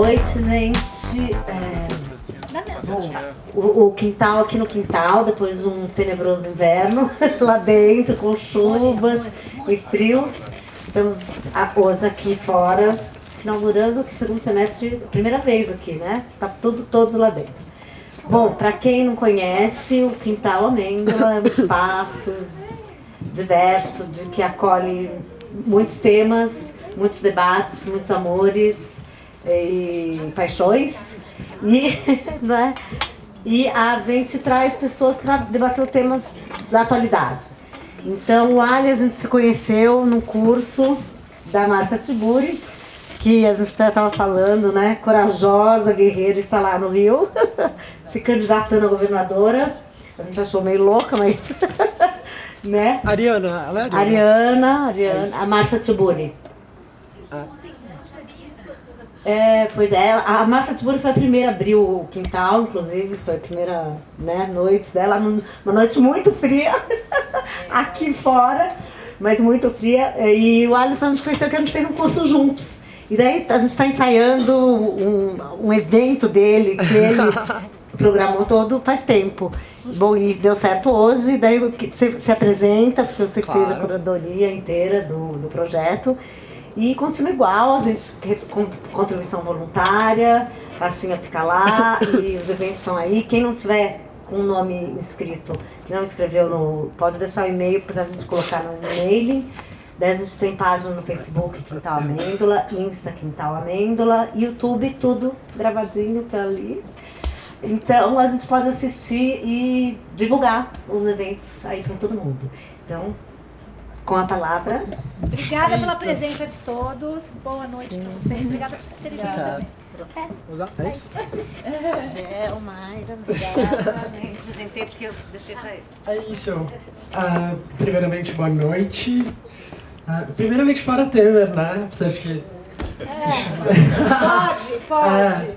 noite, gente. O quintal aqui no quintal, depois de um tenebroso inverno, lá dentro, com chuvas e frios. Estamos hoje aqui fora, inaugurando o segundo semestre, primeira vez aqui, né? Tá todos lá dentro. Bom, para quem não conhece, o Quintal Amêndola é um espaço diverso, que acolhe muitos temas, muitos debates, muitos amores e paixões. Né? E a gente traz pessoas para debater os temas da atualidade. Então, o Ali a gente se conheceu num curso da Márcia Tiburi, que a gente estava falando, né? Corajosa, guerreira, está lá no Rio, se candidatando a governadora. A gente achou meio louca, mas... né? Ariana, ela é Ariana? Ariana, a Márcia Tiburi. Pois é, a Márcia Tiburi foi a primeira a abrir o quintal, inclusive, foi a primeira, né, noite dela, uma noite muito fria, aqui fora, mas muito fria. E o Alisson a gente conheceu que a gente fez um curso juntos. E daí a gente está ensaiando um evento dele, que ele programou todo faz tempo. Bom, e deu certo hoje, daí você se apresenta, porque você fez a curadoria inteira do projeto. E continua igual, a gente com contribuição voluntária, a caixinha fica lá e os eventos estão aí. Quem não tiver com o nome inscrito, que não escreveu, pode deixar o e-mail para a gente colocar no e-mail. Daí a gente tem página no Facebook, Quintal Amêndola, Insta, Quintal Amêndola, YouTube, tudo gravadinho para ali. Então a gente pode assistir e divulgar os eventos aí para todo mundo. Então, com a palavra. Obrigada pela presença de todos. Boa noite para vocês. Obrigada por vocês terem vindo também. É isso? Gel, Mayra, obrigada. Nem apresentei porque eu deixei para ele. É isso. Primeiramente, boa noite. Primeiramente para Temer, né? Você acha que... Pode.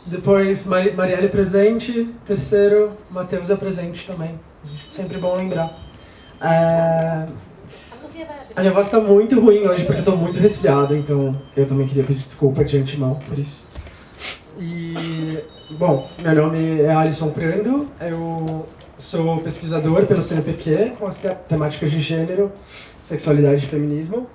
Depois, Marielle presente. Terceiro, Matheus é presente também. Sempre bom lembrar. A minha voz está muito ruim hoje porque eu estou muito resfriado, então eu também queria pedir desculpa de antemão por isso. E, bom, meu nome é Alisson Prando, eu sou pesquisador pelo CNPq com as temáticas de gênero, sexualidade e feminismo.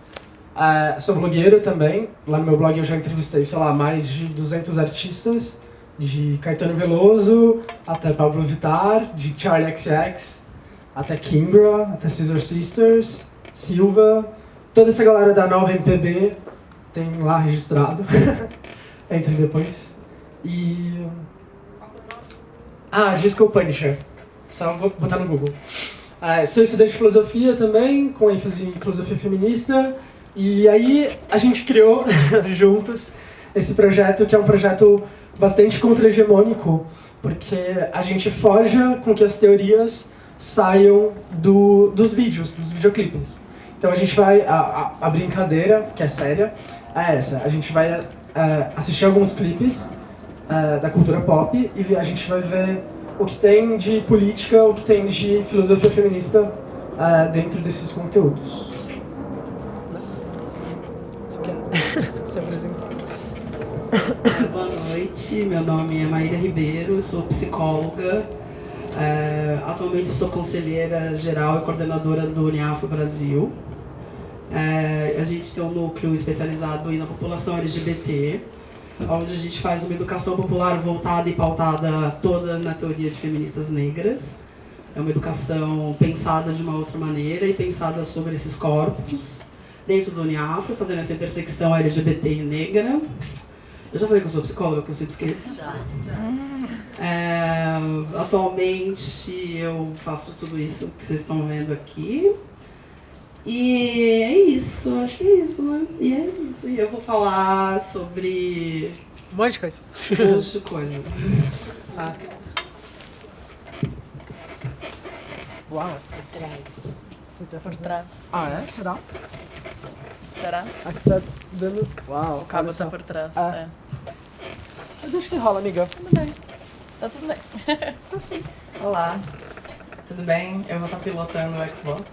Sou blogueiro também, lá no meu blog eu já entrevistei, sei lá, mais de 200 artistas, de Caetano Veloso até Pablo Vittar, de Charli XCX, até Kimbra, até Scissor Sisters, Silva, toda essa galera da nova MPB tem lá registrado. Entre depois. E... Disco Punisher. Só vou botar no Google. Sou estudante de filosofia também, com ênfase em filosofia feminista. E aí a gente criou juntos esse projeto, que é um projeto bastante contra-hegemônico, porque a gente forja com que as teorias saiam dos vídeos, dos videoclipes. Então a gente vai, a brincadeira, que é séria, é essa. A gente vai assistir alguns clipes da cultura pop e a gente vai ver o que tem de política, o que tem de filosofia feminista dentro desses conteúdos. Você quer se apresentar? Boa noite, meu nome é Maíra Ribeiro, sou psicóloga. Atualmente eu sou conselheira geral e coordenadora do Uniafro Brasil. A gente tem um núcleo especializado na população LGBT, onde a gente faz uma educação popular voltada e pautada toda na teoria de feministas negras. É uma educação pensada de uma outra maneira e pensada sobre esses corpos dentro do Uniafro, fazendo essa intersecção LGBT e negra. Eu já falei que eu sou psicóloga, que eu sempre esqueço. Atualmente eu faço tudo isso que vocês estão vendo aqui. E é isso, acho que é isso, né? E é isso. E eu vou falar sobre... Um monte de coisa. Um monte de coisa. Uau. Por trás. É? Será? Será? Aqui tá dando... Uau. O cabo tá por trás. Mas acho que rola, amiga. Tudo bem. Tá tudo bem. Olá, tudo bem? Eu vou estar pilotando o Xbox.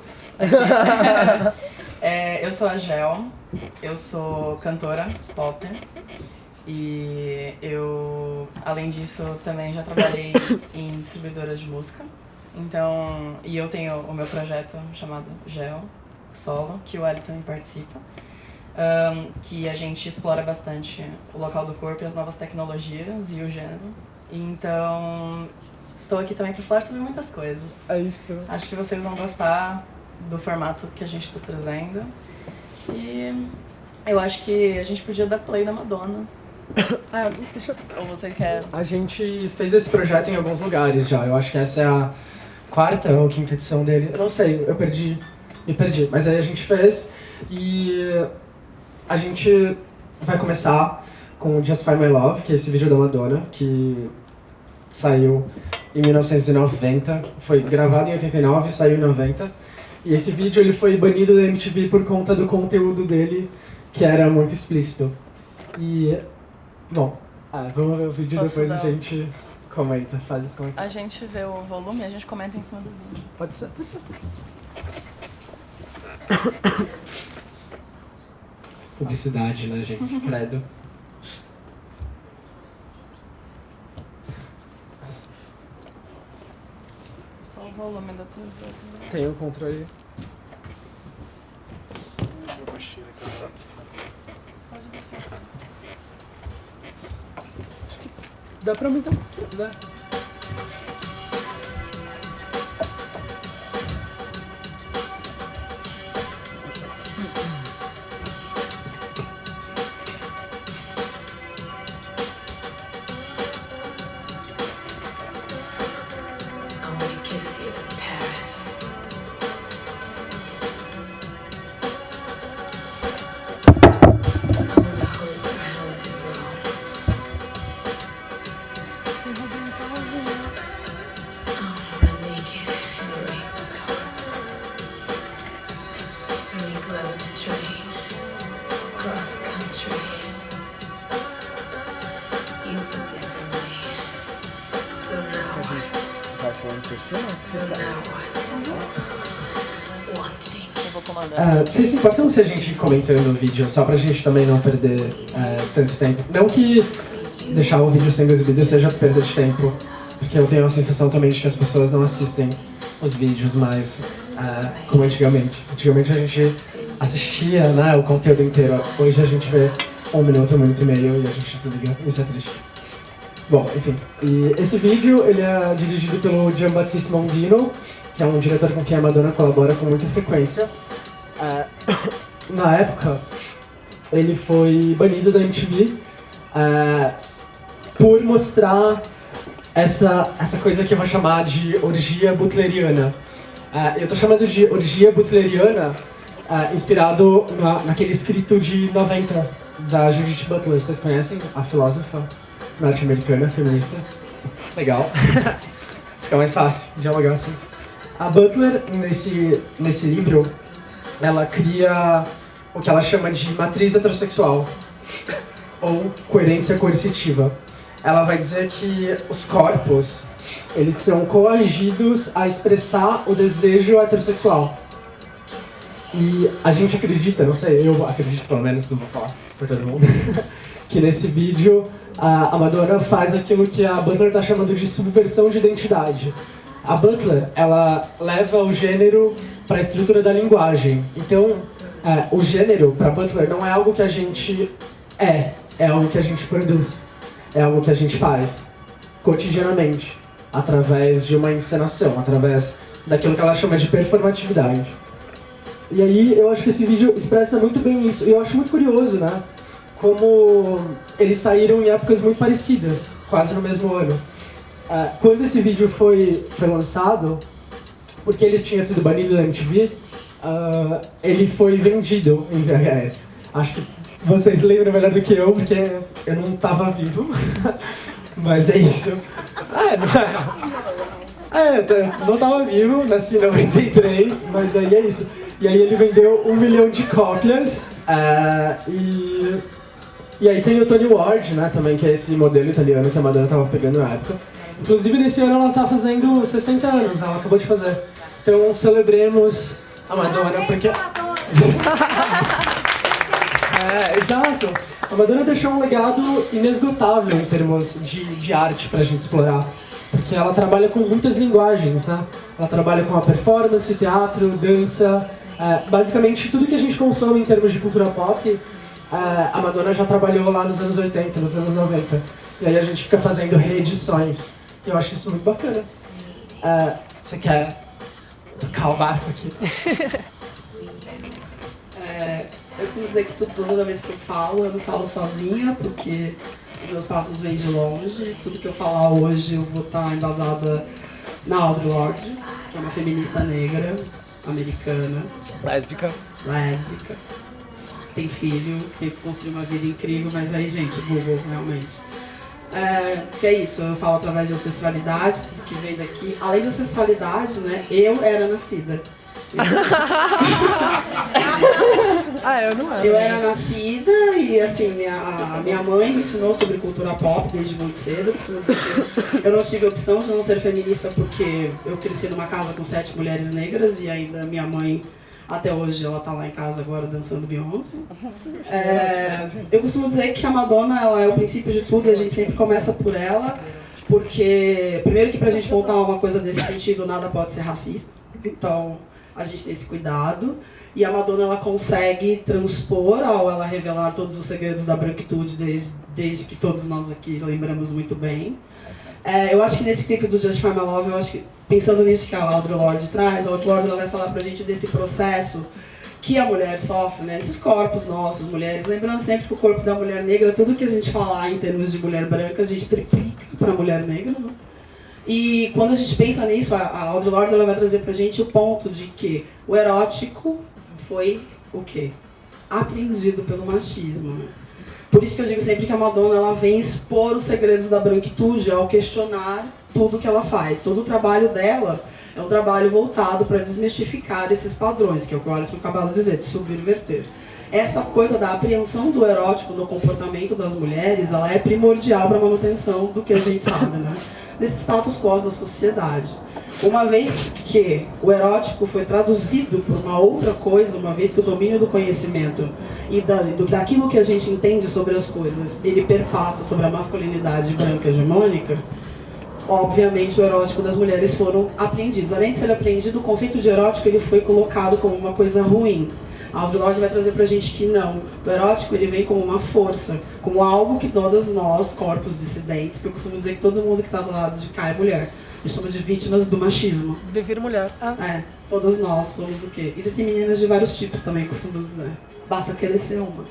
Eu sou a Gel, eu sou cantora pop E eu, além disso, também já trabalhei em distribuidoras de música. Então, e eu tenho o meu projeto chamado Gel Solo, que o Ali também participa, que a gente explora bastante o local do corpo e as novas tecnologias e o gênero. Então, estou aqui também para falar sobre muitas coisas. É isso. Acho que vocês vão gostar do formato que a gente está trazendo. E eu acho que a gente podia dar play na Madonna. Deixa eu... Ou você quer? A gente fez esse projeto em alguns lugares já. Eu acho que essa é a 4ª ou 5ª edição dele. Eu não sei, me perdi. Mas aí a gente fez e a gente vai começar com Justify My Love, que é esse vídeo da Madonna, que saiu em 1990. Foi gravado em 89 e saiu em 90. E esse vídeo ele foi banido da MTV por conta do conteúdo dele, que era muito explícito. E... Bom, vamos ver o vídeo e depois a gente comenta, faz os comentários. A gente vê o volume e a gente comenta em cima do vídeo. Pode ser, pode ser. Publicidade, né, gente? Credo. Só o volume da TV. Tem o controle. Dá pra aumentar um pouquinho, né? Eu vou comandar. Vocês se importam se a gente ir comentando o vídeo, só pra gente também não perder tanto tempo? Não que deixar o vídeo sendo exibido seja perda de tempo, porque eu tenho a sensação também de que as pessoas não assistem os vídeos mais como antigamente. Antigamente a gente assistia, né, o conteúdo inteiro, hoje a gente vê 1 minuto, 1 minuto e meio e a gente desliga, isso é triste. Bom, enfim, e esse vídeo ele é dirigido pelo Giambattista Mondino, que é um diretor com quem a Madonna colabora com muita frequência. Na época, ele foi banido da MTV por mostrar essa coisa que eu vou chamar de orgia butleriana. Eu tô chamando de orgia butleriana inspirado naquele escrito de 90 da Judith Butler. Vocês conhecem a filósofa norte-americana, feminista? Legal. Fica mais fácil dialogar assim. A Butler, nesse livro, ela cria o que ela chama de matriz heterossexual, ou coerência coercitiva. Ela vai dizer que os corpos, eles são coagidos a expressar o desejo heterossexual. E a gente acredita, não sei, eu acredito pelo menos, não vou falar por todo mundo, que nesse vídeo a Madonna faz aquilo que a Butler está chamando de subversão de identidade. A Butler, ela leva o gênero para a estrutura da linguagem. Então, o gênero, para Butler, não é algo que a gente é algo que a gente produz. É algo que a gente faz cotidianamente, através de uma encenação, através daquilo que ela chama de performatividade. E aí, eu acho que esse vídeo expressa muito bem isso. E eu acho muito curioso, né? Como eles saíram em épocas muito parecidas, quase no mesmo ano. Quando esse vídeo foi lançado, porque ele tinha sido banido da MTV, ele foi vendido em VHS. Acho que vocês lembram melhor do que eu, porque eu não estava vivo. Mas é isso. Não estava vivo, nasci em 93, mas aí é isso. E aí ele vendeu 1 milhão de cópias. E aí tem o Tony Ward, né, também, que é esse modelo italiano que a Madonna estava pegando na época. Inclusive, nesse ano ela está fazendo 60 anos, ela acabou de fazer. Então, celebremos a Madonna, porque... Exato. A Madonna deixou um legado inesgotável em termos de arte pra gente explorar. Porque ela trabalha com muitas linguagens, né? Ela trabalha com a performance, teatro, dança, basicamente tudo que a gente consome em termos de cultura pop, a Madonna já trabalhou lá nos anos 80, nos anos 90. E aí a gente fica fazendo reedições. Eu acho isso muito bacana. Você quer tocar o barco aqui? Eu preciso dizer que toda vez que eu não falo sozinha, porque os meus passos vêm de longe. Tudo que eu falar hoje eu vou estar embasada na Audre Lorde, que é uma feminista negra, americana. Lésbica. Tem filho, tem que construir uma vida incrível, mas aí, gente, Google, realmente. Que é isso, eu falo através de ancestralidade, tudo que vem daqui. Além da ancestralidade, né, eu era nascida. Eu não era. Eu era nascida e, assim, a minha mãe me ensinou sobre cultura pop desde muito cedo. Eu não tive opção de não ser feminista porque eu cresci numa casa com 7 mulheres negras e ainda minha mãe, até hoje, ela tá lá em casa agora dançando Beyoncé. Eu costumo dizer que a Madonna, ela é o princípio de tudo, a gente sempre começa por ela, porque, primeiro que pra gente montar uma coisa desse sentido, nada pode ser racista. Então, a gente tem esse cuidado. E a Madonna, ela consegue transpor, ao ela revelar todos os segredos da branquitude, desde que todos nós aqui lembramos muito bem. Eu acho que nesse clipe do Justify My Love, eu acho que, pensando nisso que a Audre Lorde traz, a Audre Lorde ela vai falar pra gente desse processo que a mulher sofre, né? Esses corpos nossos, mulheres. Lembrando sempre que o corpo da mulher negra, tudo que a gente falar em termos de mulher branca, a gente triplica pra mulher negra, né? E quando a gente pensa nisso, a Audre Lorde ela vai trazer pra gente o ponto de que o erótico foi o quê? Apreendido pelo machismo, né? Por isso que eu digo sempre que a Madonna ela vem expor os segredos da branquitude ao questionar tudo que ela faz. Todo o trabalho dela é um trabalho voltado para desmistificar esses padrões, que é o que o Alisson acabou de dizer, de subverter. Essa coisa da apreensão do erótico no comportamento das mulheres, ela é primordial para a manutenção do que a gente sabe, né? Desse status quo da sociedade. Uma vez que o erótico foi traduzido por uma outra coisa, uma vez que o domínio do conhecimento e daquilo que a gente entende sobre as coisas, ele perpassa sobre a masculinidade branca hegemônica, obviamente o erótico das mulheres foram apreendidos. Além de ser apreendido, o conceito de erótico ele foi colocado como uma coisa ruim. A Audre Lorde vai trazer pra gente que não. O erótico ele vem como uma força, como algo que todas nós, corpos dissidentes, que eu costumo dizer que todo mundo que está do lado de cá é mulher. A gente chama de vítimas do machismo. Devir mulher. Todas nós somos o quê? Existem meninas de vários tipos também, costumo dizer. Basta querer ser uma.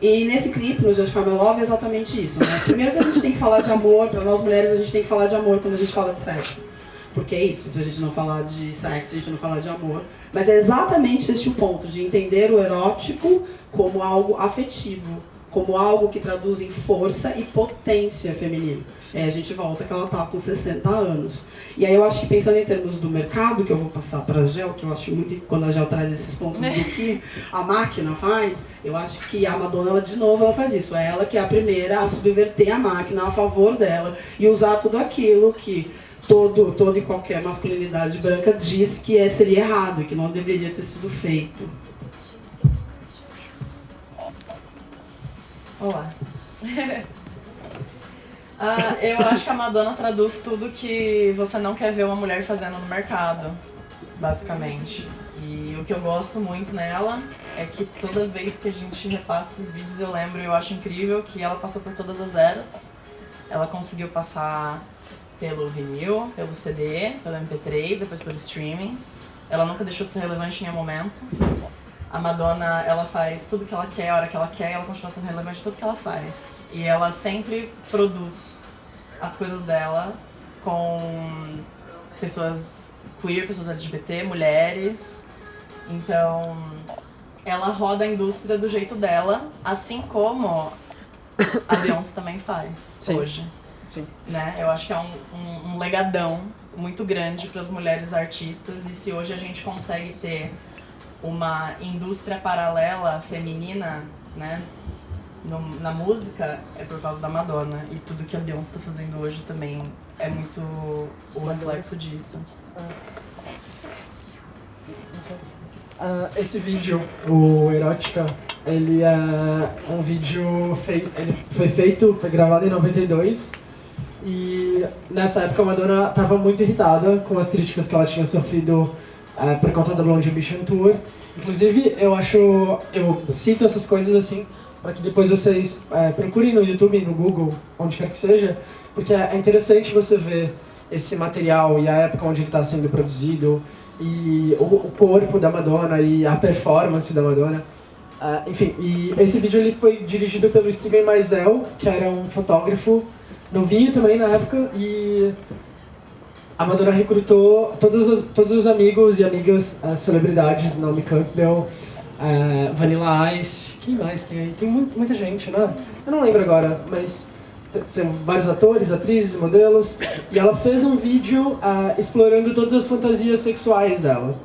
E nesse clipe, no Justify My Love, é exatamente isso, né? Primeiro que a gente tem que falar de amor, para nós mulheres a gente tem que falar de amor quando a gente fala de sexo. Porque é isso, se a gente não falar de sexo, a gente não falar de amor. Mas é exatamente esse o ponto, de entender o erótico como algo afetivo, como algo que traduz em força e potência feminina. A gente volta que ela está com 60 anos. E aí eu acho que pensando em termos do mercado, que eu vou passar para a Gel, que eu acho muito quando a Gel traz esses pontos do que a máquina faz, eu acho que a Madonna, ela, de novo, ela faz isso. É ela que é a primeira a subverter a máquina a favor dela e usar tudo aquilo que toda e qualquer masculinidade branca diz que seria errado e que não deveria ter sido feito. Olá. Eu acho que a Madonna traduz tudo que você não quer ver uma mulher fazendo no mercado, basicamente. E o que eu gosto muito nela é que toda vez que a gente repassa esses vídeos eu acho incrível que ela passou por todas as eras. Ela conseguiu passar pelo vinil, pelo CD, pelo MP3, depois pelo streaming. Ela nunca deixou de ser relevante em nenhum momento. A Madonna, ela faz tudo que ela quer, a hora que ela quer, e ela continua sendo relevante em tudo que ela faz. E ela sempre produz as coisas delas com pessoas queer, pessoas LGBT, mulheres. Então, ela roda a indústria do jeito dela, assim como a Beyoncé também faz hoje. Sim. Né? Eu acho que é um legadão muito grande para as mulheres artistas, e se hoje a gente consegue ter uma indústria paralela feminina, né, na música, é por causa da Madonna, e tudo que a Beyoncé está fazendo hoje também é muito o reflexo disso. Esse vídeo, o Erótica, ele é um vídeo feito, foi gravado em 92 e nessa época a Madonna estava muito irritada com as críticas que ela tinha sofrido por conta da Blonde Ambition Tour. Inclusive, eu cito essas coisas assim para que depois vocês procurem no YouTube, no Google, onde quer que seja, porque é interessante você ver esse material e a época onde ele está sendo produzido, e o corpo da Madonna e a performance da Madonna. Enfim, e esse vídeo ele foi dirigido pelo Steven Meisel, que era um fotógrafo novinho também na época, e a Madonna recrutou todos os amigos e amigas, celebridades, Naomi Campbell, Vanilla Ice, quem mais tem aí? Tem muita gente, né? Eu não lembro agora, mas são vários atores, atrizes, modelos, e ela fez um vídeo explorando todas as fantasias sexuais dela.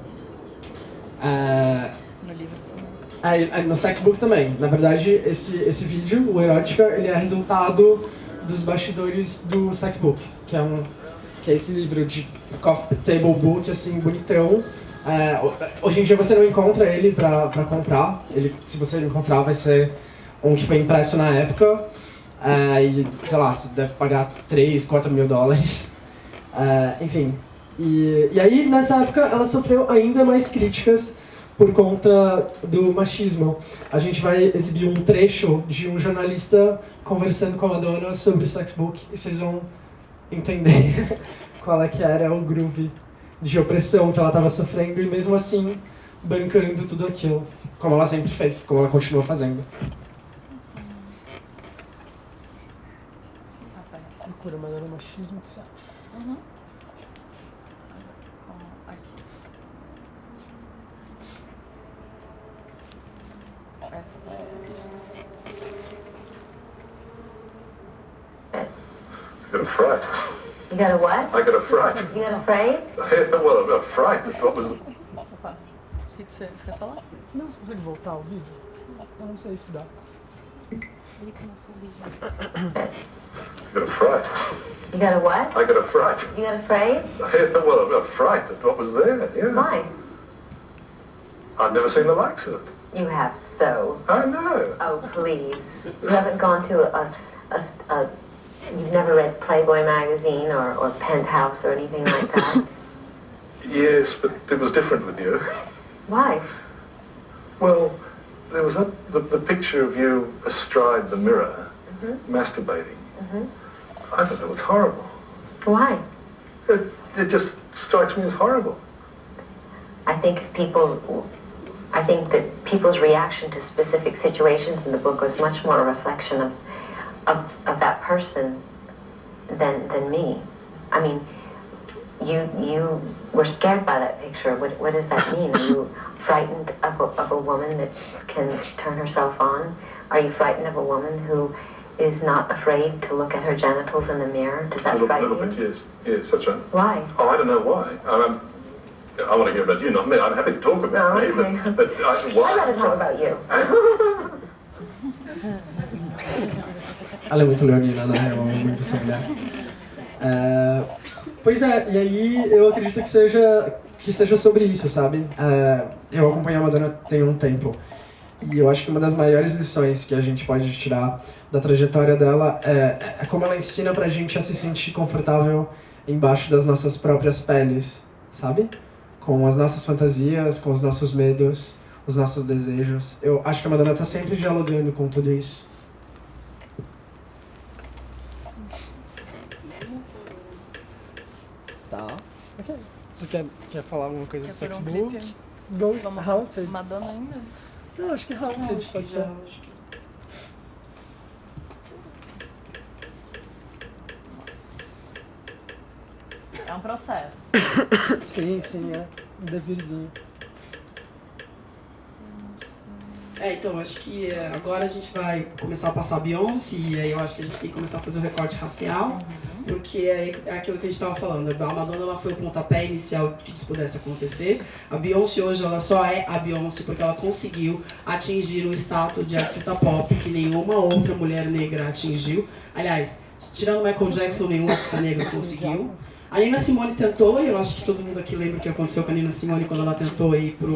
No Sexbook também. Na verdade, esse vídeo, o Erótica, ele é resultado dos bastidores do Sexbook, que é esse livro de coffee table book, assim, bonitão. Hoje em dia você não encontra ele pra comprar. Se você encontrar, vai ser um que foi impresso na época. E, sei lá, você deve pagar 3, 4 mil dólares. Enfim. E aí, nessa época, ela sofreu ainda mais críticas por conta do machismo. A gente vai exibir um trecho de um jornalista conversando com a Madonna sobre o Sexbook e vocês vão entender qual é que era o groove de opressão que ela estava sofrendo e mesmo assim bancando tudo aquilo, como ela sempre fez, como ela continua fazendo. Procura Madonna machismo, o que você acha? Uhum. I got a fright. You got a what? I got a fright. You got afraid? Well, I got a fright. What was... Opa, o que você quer falar? Não, você consegue voltar ao vídeo? Eu não sei se dá. Ele começou o vídeo. I got a fright. You got a what? I got a fright. You got afraid? Well, I got a fright at what was there, yeah. Why? I've never seen the likes of it. You have so. I know. Oh, please. You haven't gone to you've never read Playboy magazine or Penthouse or anything like that? Yes, but it was different with you. Why? Well, there was the picture of you astride the mirror, masturbating. I thought that was horrible. Why? It just strikes me as horrible. I think that people's reaction to specific situations in the book was much more a reflection of that person than me. I mean, you were scared by that picture. What does that mean? Are you frightened of a woman that can turn herself on? Are you frightened of a woman who is not afraid to look at her genitals in the mirror? Does that frighten you? A little bit, yes, that's right. Why? Oh, I don't know why. I want to hear about you, not me. I'm happy to talk about me, okay. but why? I'd rather talk about you. Ela é muito leonina, né? Eu amo muito essa mulher. Pois é, e aí eu acredito que seja sobre isso, sabe? Eu acompanho a Madonna tem um tempo. E eu acho que uma das maiores lições que a gente pode tirar da trajetória dela é como ela ensina pra gente a se sentir confortável embaixo das nossas próprias peles, sabe? Com as nossas fantasias, com os nossos medos, os nossos desejos. Eu acho que a Madonna tá sempre dialogando com tudo isso. Tá. Você quer falar alguma coisa do Sexbook? Vamos Haunted. Madonna ainda? Não, acho que Haunted pode ser. É um processo. Sim, é. Um devirzinho. Então, acho que agora a gente vai começar a passar a Beyoncé, e aí eu acho que a gente tem que começar a fazer o recorte racial, porque é aquilo que a gente estava falando. A Madonna ela foi o pontapé inicial que isso pudesse acontecer. A Beyoncé hoje ela só é a Beyoncé porque ela conseguiu atingir um status de artista pop que nenhuma outra mulher negra atingiu. Aliás, tirando Michael Jackson, nenhum artista negro conseguiu. A Nina Simone tentou, e eu acho que todo mundo aqui lembra o que aconteceu com a Nina Simone quando ela tentou ir pro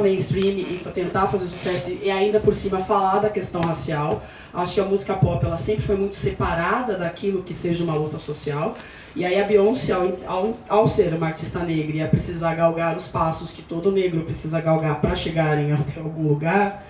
mainstream e para tentar fazer sucesso e ainda por cima falar da questão racial. Acho que a música pop ela sempre foi muito separada daquilo que seja uma luta social. E aí a Beyoncé, ao ser uma artista negra e a precisar galgar os passos que todo negro precisa galgar para chegarem até algum lugar,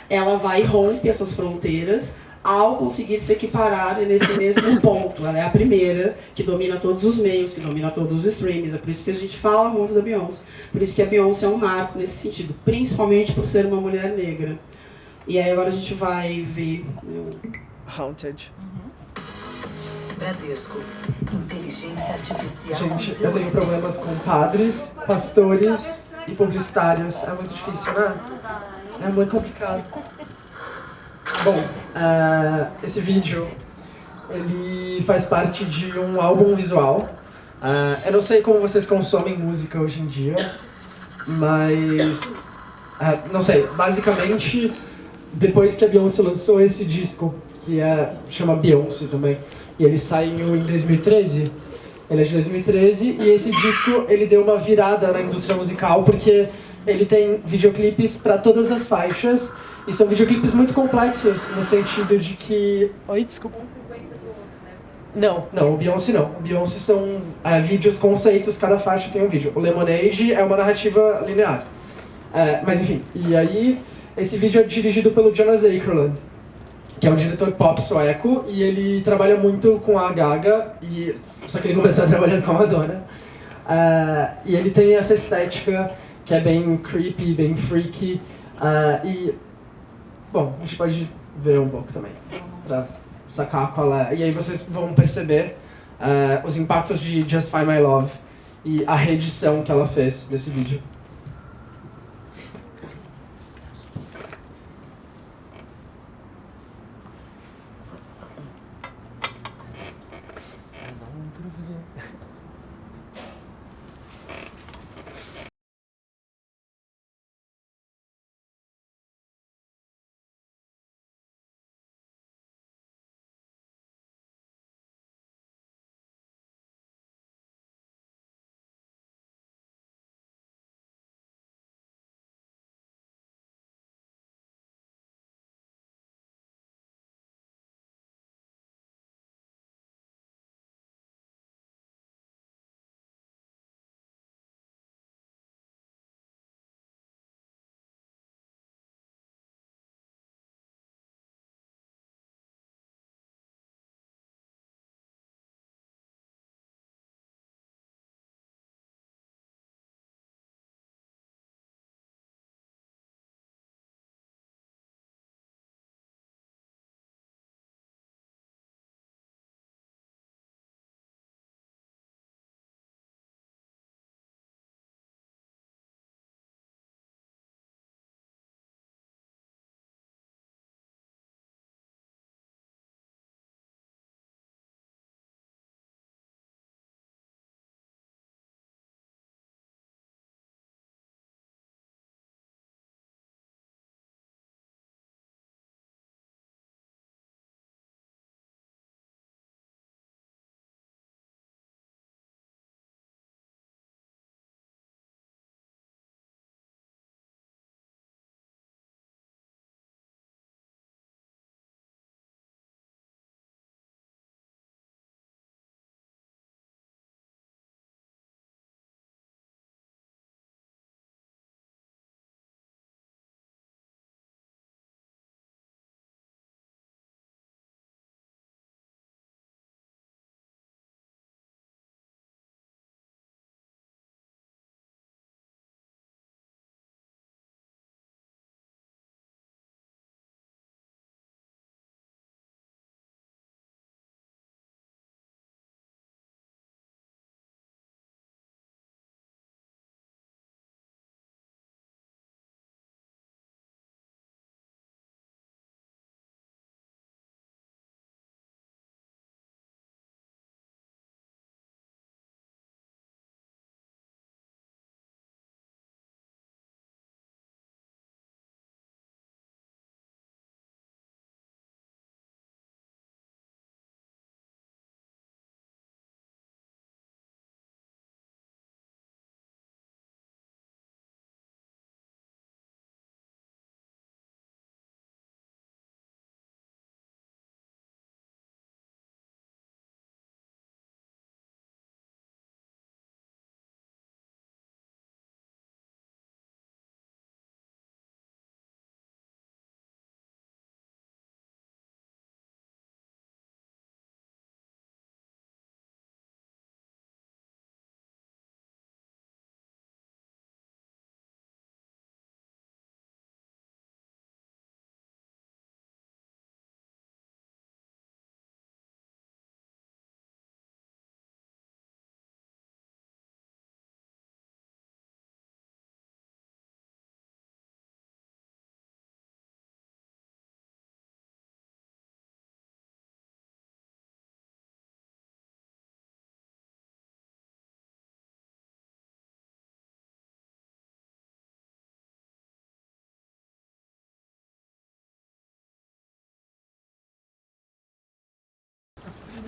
ela vai e rompe essas fronteiras ao conseguir se equiparar nesse mesmo ponto. Ela é a primeira que domina todos os meios, que domina todos os streams. É por isso que a gente fala muito da Beyoncé. Por isso que a Beyoncé é um marco nesse sentido, principalmente por ser uma mulher negra. E aí agora a gente vai ver Haunted. Bradesco. Inteligência artificial. Gente, eu tenho problemas com padres, pastores e publicitários. É muito difícil, né? É muito complicado. Bom, esse vídeo, ele faz parte de um álbum visual. Eu não sei como vocês consomem música hoje em dia, mas... não sei, basicamente, depois que a Beyoncé lançou esse disco, que chama Beyoncé também, e ele saiu em 2013, ele é de 2013, e esse disco, ele deu uma virada na indústria musical, porque ele tem videoclipes para todas as faixas, e são videoclipes muito complexos, no sentido de que... Oi, desculpa. Não, o Beyoncé não. O Beyoncé são vídeos, conceitos, cada faixa tem um vídeo. O Lemonade é uma narrativa linear. Mas enfim, e aí esse vídeo é dirigido pelo Jonas Akerlund, que é um diretor pop sueco, e ele trabalha muito com a Gaga, só que ele começou trabalhando com a Madonna. E ele tem essa estética que é bem creepy, bem freaky, bom, a gente pode ver um pouco também, pra sacar qual é. E aí vocês vão perceber os impactos de Just Find My Love e a reedição que ela fez desse vídeo.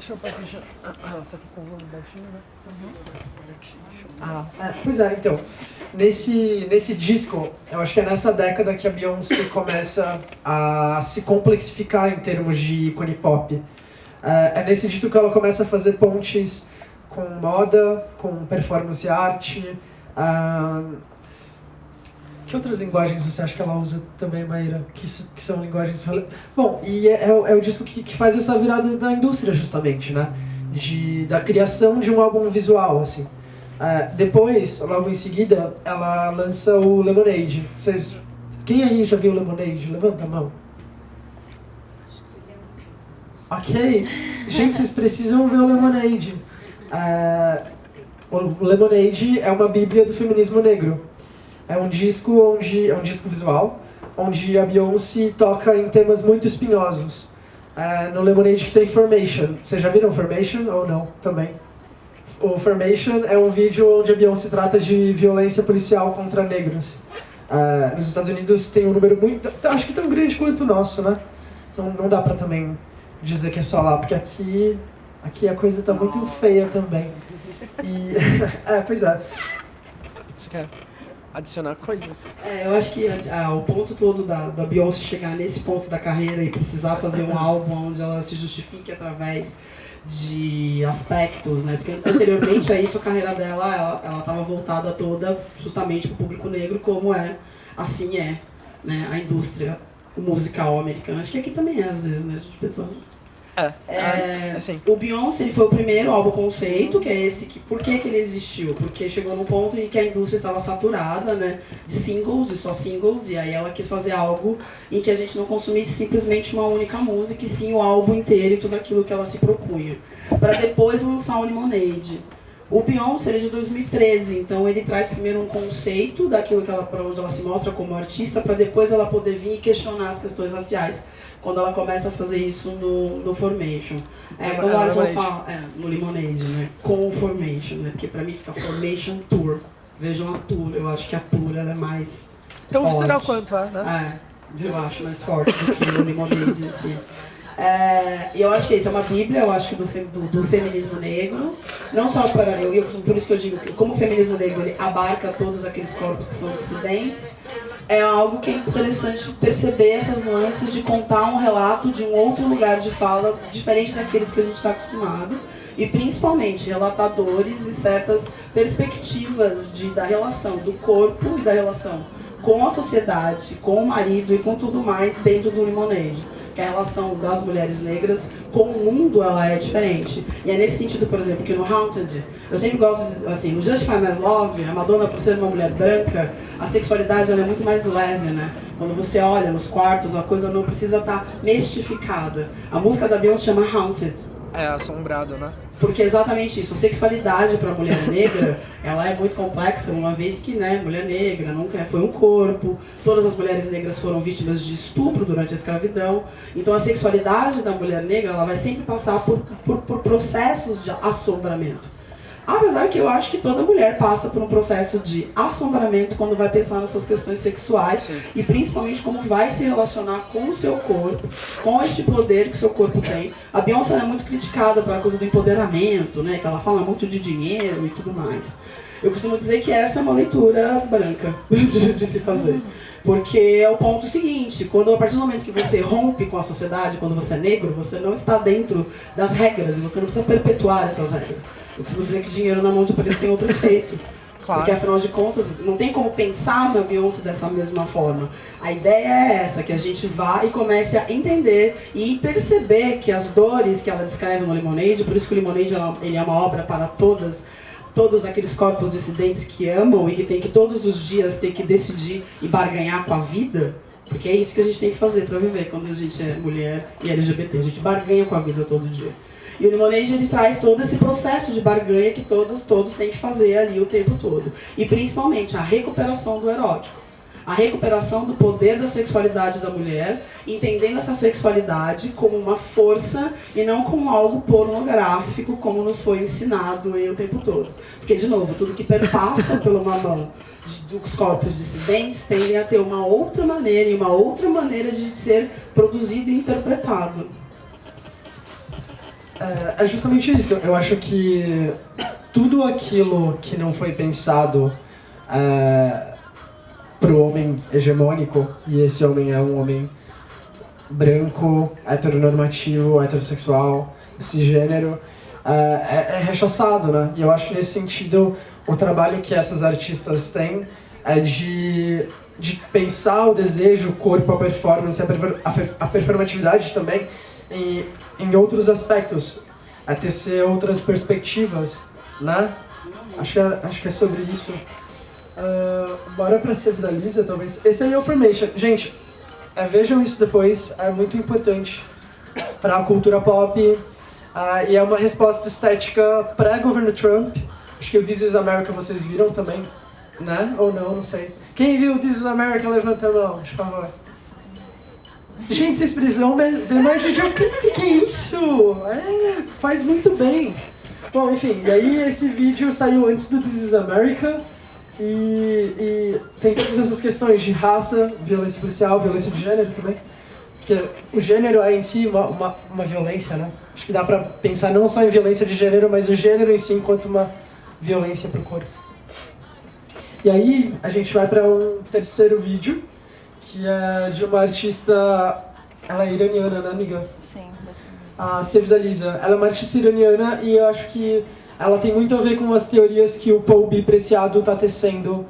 Deixa eu passar. Só que com o volume baixinho, né? Pois é, então. Nesse disco, eu acho que é nessa década que a Beyoncé começa a se complexificar em termos de ícone pop. É nesse disco que ela começa a fazer pontes com moda, com performance arte. Que outras linguagens você acha que ela usa também, Maíra? Que são linguagens... Bom, e é o disco que faz essa virada da indústria, justamente, né? Da criação de um álbum visual, assim. Depois, logo em seguida, ela lança o Lemonade. Quem aí já viu o Lemonade? Levanta a mão. Ok. Gente, vocês precisam ver o Lemonade. O Lemonade é uma bíblia do feminismo negro. É um disco visual, onde a Beyoncé toca em temas muito espinhosos. No Lemonade que tem Formation. Vocês já viram Formation ou não? Também. O Formation é um vídeo onde a Beyoncé trata de violência policial contra negros. Nos Estados Unidos tem um número muito... Acho que tão grande quanto o nosso, né? Não dá pra também dizer que é só lá, porque aqui a coisa tá muito feia também. Pois é. Você quer adicionar coisas? Eu acho que o ponto todo da Beyoncé chegar nesse ponto da carreira e precisar fazer um álbum onde ela se justifique através de aspectos, né? Porque anteriormente a isso a carreira dela, ela estava voltada toda justamente para o público negro, como assim é, né? A indústria musical americana. Acho que aqui também às vezes, né? A gente pensa... assim. O Beyoncé ele foi o primeiro álbum conceito, que é esse que... Por que ele existiu? Porque chegou num ponto em que a indústria estava saturada, né, de singles e só singles, e aí ela quis fazer algo em que a gente não consumisse simplesmente uma única música, e sim o álbum inteiro e tudo aquilo que ela se propunha. Para depois lançar o Lemonade. O Beyoncé ele é de 2013, então ele traz primeiro um conceito daquilo que para onde ela se mostra como artista, para depois ela poder vir e questionar as questões raciais, quando ela começa a fazer isso no Formation. Quando a Alisson fala... no Lemonade, né? Com o Formation, né? Porque pra mim fica Formation Tour. Vejam a Tour, eu acho que a Tour ela é mais então forte. Será o quanto né? Eu acho mais forte do que o Lemonade, assim. Eu acho que isso é uma bíblia, eu acho que do feminismo negro, não só para por isso que eu digo que como o feminismo negro ele abarca todos aqueles corpos que são dissidentes, é algo que é interessante perceber essas nuances de contar um relato de um outro lugar de fala diferente daqueles que a gente está acostumado e principalmente relatadores e certas perspectivas da relação do corpo e da relação com a sociedade, com o marido e com tudo mais dentro do Lemonade. Que a relação das mulheres negras com o mundo ela é diferente. E é nesse sentido, por exemplo, que no Haunted, eu sempre gosto de, assim, no Justify My Love, a Madonna, por ser uma mulher branca, a sexualidade ela é muito mais leve, né? Quando você olha nos quartos, a coisa não precisa estar mistificada. A música da Beyoncé chama Haunted. É assombrado, né? Porque é exatamente isso. A sexualidade para a mulher negra, ela é muito complexa, uma vez que, né, mulher negra nunca foi um corpo, todas as mulheres negras foram vítimas de estupro durante a escravidão. Então a sexualidade da mulher negra, ela vai sempre passar por processos de assombramento. Apesar que eu acho que toda mulher passa por um processo de assombramento quando vai pensar nas suas questões sexuais. Sim. E principalmente como vai se relacionar com o seu corpo, com este poder que o seu corpo tem. A Beyoncé é muito criticada pela coisa do empoderamento, né? Que ela fala muito de dinheiro e tudo mais. Eu costumo dizer que essa é uma leitura branca de se fazer. Porque é o ponto seguinte, a partir do momento que você rompe com a sociedade, quando você é negro, você não está dentro das regras e você não precisa perpetuar essas regras. Eu costumo dizer que dinheiro na mão de preto tem outro efeito. Claro. Porque, afinal de contas, não tem como pensar na Beyoncé dessa mesma forma. A ideia é essa, que a gente vá e comece a entender e perceber que as dores que ela descreve no Lemonade, por isso que o Lemonade ele é uma obra para todos aqueles corpos dissidentes que amam e que tem que todos os dias ter que decidir e barganhar com a vida, porque é isso que a gente tem que fazer para viver quando a gente é mulher e LGBT. A gente barganha com a vida todo dia. E o Lemonade ele traz todo esse processo de barganha que todos têm que fazer ali o tempo todo. E principalmente a recuperação do erótico. A recuperação do poder da sexualidade da mulher, entendendo essa sexualidade como uma força e não como algo pornográfico, como nos foi ensinado aí o tempo todo. Porque, de novo, tudo que perpassa pela mão dos corpos dissidentes tendem a ter uma outra maneira e uma outra maneira de ser produzido e interpretado. É justamente isso. Eu acho que tudo aquilo que não foi pensado pro homem hegemônico, e esse homem é um homem branco, heteronormativo, heterossexual, cisgênero, é rechaçado, né? E eu acho que nesse sentido o trabalho que essas artistas têm é de pensar o desejo, o corpo, a performance, a performatividade também em outros aspectos, a tecer outras perspectivas, né? Acho que é sobre isso. Bora pra Save da Lisa, talvez. Esse aí é o Formation. Gente, vejam isso depois, é muito importante para a cultura pop e é uma resposta estética pré-governo Trump. Acho que o This is America vocês viram também, né? Ou não sei. Quem viu o This is America, levanta a mão, por favor. Gente, vocês precisam ver mais videoclipe, que isso? Faz muito bem. Bom, enfim, e aí esse vídeo saiu antes do This is America e tem todas essas questões de raça, violência policial, violência de gênero também. Porque o gênero é em si uma violência, né? Acho que dá pra pensar não só em violência de gênero, mas o gênero em si enquanto uma violência pro corpo. E aí a gente vai para um terceiro vídeo, que é de uma artista, ela é iraniana, né, amiga? Sim, a Save da Lisa. Ela é uma artista iraniana e eu acho que ela tem muito a ver com as teorias que o Paul B. Preciado está tecendo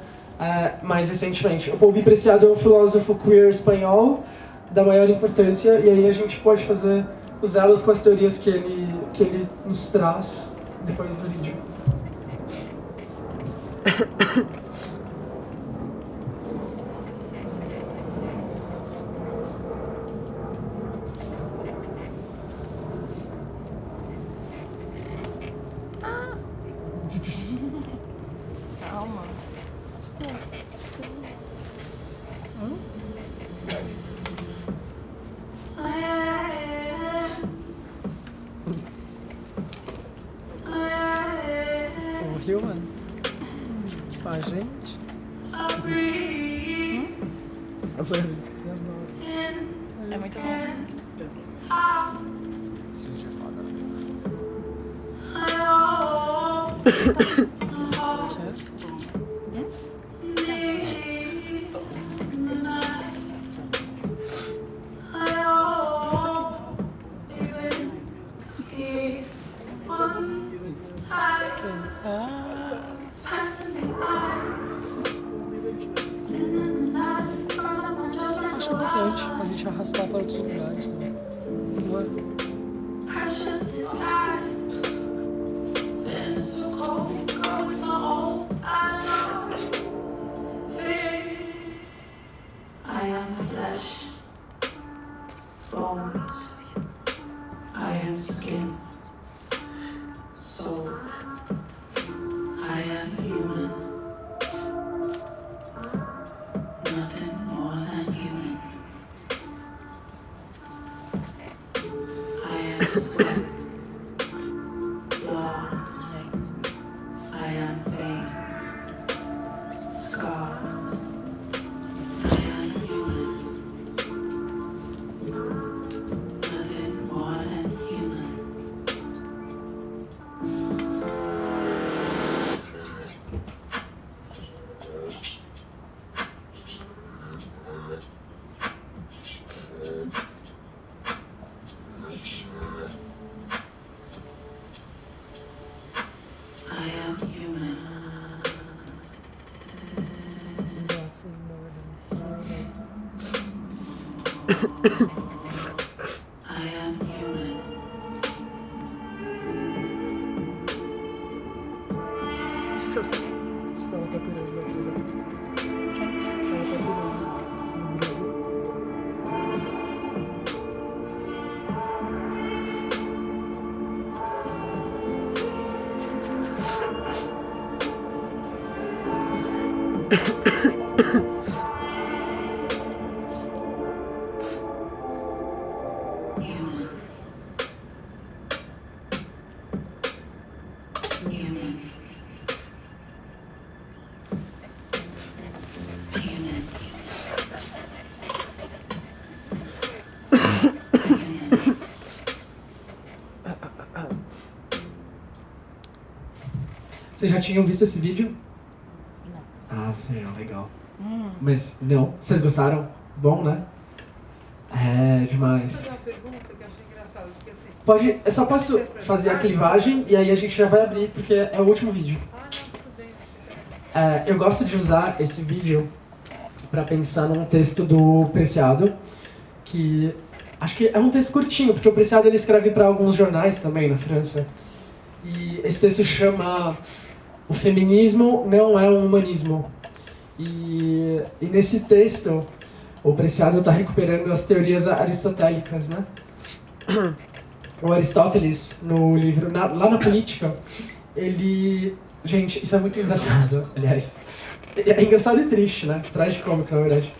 mais recentemente. O Paul B. Preciado é um filósofo queer espanhol da maior importância e aí a gente pode fazer os elos com as teorias que ele nos traz depois do vídeo. Calma. O Human? Com a gente? É muito bom. Sim, já foda. Acho importante a gente arrastar para outros lugares também. Não é? I am flesh, bones. I am skin, soul. I am human. Nothing more than human. I am sweat, bloods. I am veins, scars. I am human. Nothing more than human. I am human. I am human. Human. Human. Human. Human. Vocês já tinham visto esse vídeo? Não. Ah, você não, legal. Mas não, vocês gostaram? Bom, né? É, demais. Posso fazer uma pergunta que eu achei engraçada? Porque assim, Pode, eu só posso fazer a clivagem e aí a gente já vai abrir, porque é o último vídeo. não, tudo bem. Eu gosto de usar esse vídeo para pensar num texto do Preciado, que acho que é um texto curtinho, porque o Preciado ele escreve para alguns jornais também na França. E esse texto chama O Feminismo Não é um Humanismo. E nesse texto, o Preciado está recuperando as teorias aristotélicas, né? O Aristóteles, no livro lá na Política, ele... Gente, isso é muito engraçado, aliás. É engraçado e triste, né? Tragicômico, na verdade.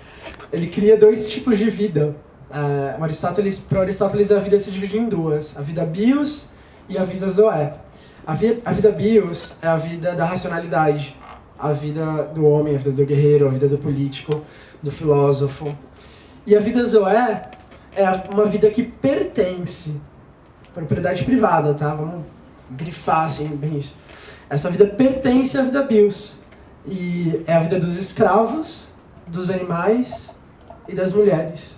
Ele cria 2 tipos de vida. Para Aristóteles, a vida se divide em 2. A vida bios e a vida zoé. A vida bios é a vida da racionalidade. A vida do homem, a vida do guerreiro, a vida do político, do filósofo. E a vida zoé é uma vida que pertence. Propriedade privada, tá? Vamos grifar assim, bem isso. Essa vida pertence à vida bios. E é a vida dos escravos, dos animais e das mulheres.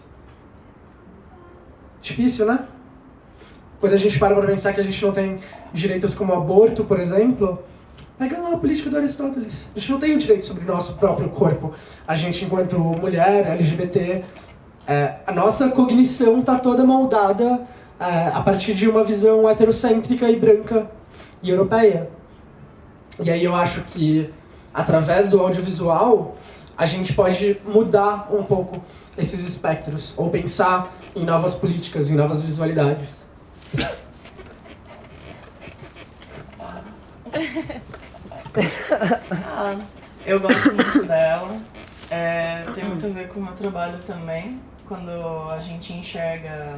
Difícil, né? Quando a gente para pensar que a gente não tem direitos como aborto, por exemplo, pega lá a política do Aristóteles. A gente não tem o direito sobre o nosso próprio corpo. A gente, enquanto mulher, LGBT, a nossa cognição está toda moldada a partir de uma visão heterocêntrica e branca e europeia. E aí eu acho que, através do audiovisual, a gente pode mudar um pouco esses espectros, ou pensar em novas políticas, em novas visualidades. Eu gosto muito dela. Tem muito a ver com o meu trabalho também. Quando a gente enxerga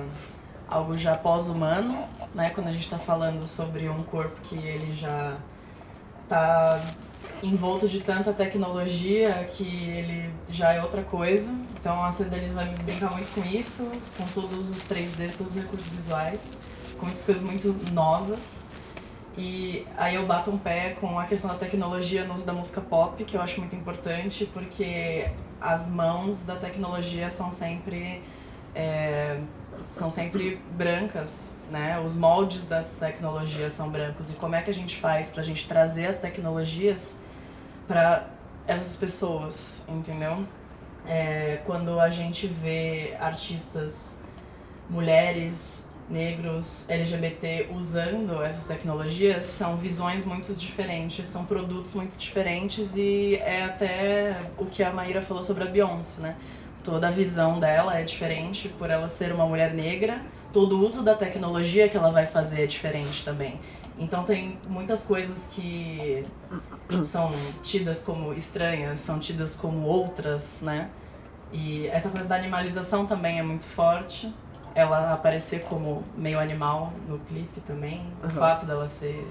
algo já pós-humano, né? Quando a gente está falando sobre um corpo que ele já está envolto de tanta tecnologia que ele já é outra coisa. Então a Cedeliz vai brincar muito com isso, com todos os 3Ds, todos os recursos visuais, com muitas coisas muito novas. E aí eu bato um pé com a questão da tecnologia no uso da música pop, que eu acho muito importante, porque as mãos da tecnologia são sempre brancas, né? Os moldes das tecnologias são brancos. E como é que a gente faz pra gente trazer as tecnologias para essas pessoas, entendeu? Quando a gente vê artistas, mulheres, negros, LGBT usando essas tecnologias, são visões muito diferentes, são produtos muito diferentes e é até o que a Maíra falou sobre a Beyoncé, né? Toda a visão dela é diferente por ela ser uma mulher negra, todo o uso da tecnologia que ela vai fazer é diferente também. Então tem muitas coisas que são tidas como estranhas, são tidas como outras, né? E essa coisa da animalização também é muito forte. Ela aparecer como meio animal no clipe também. O fato dela ser,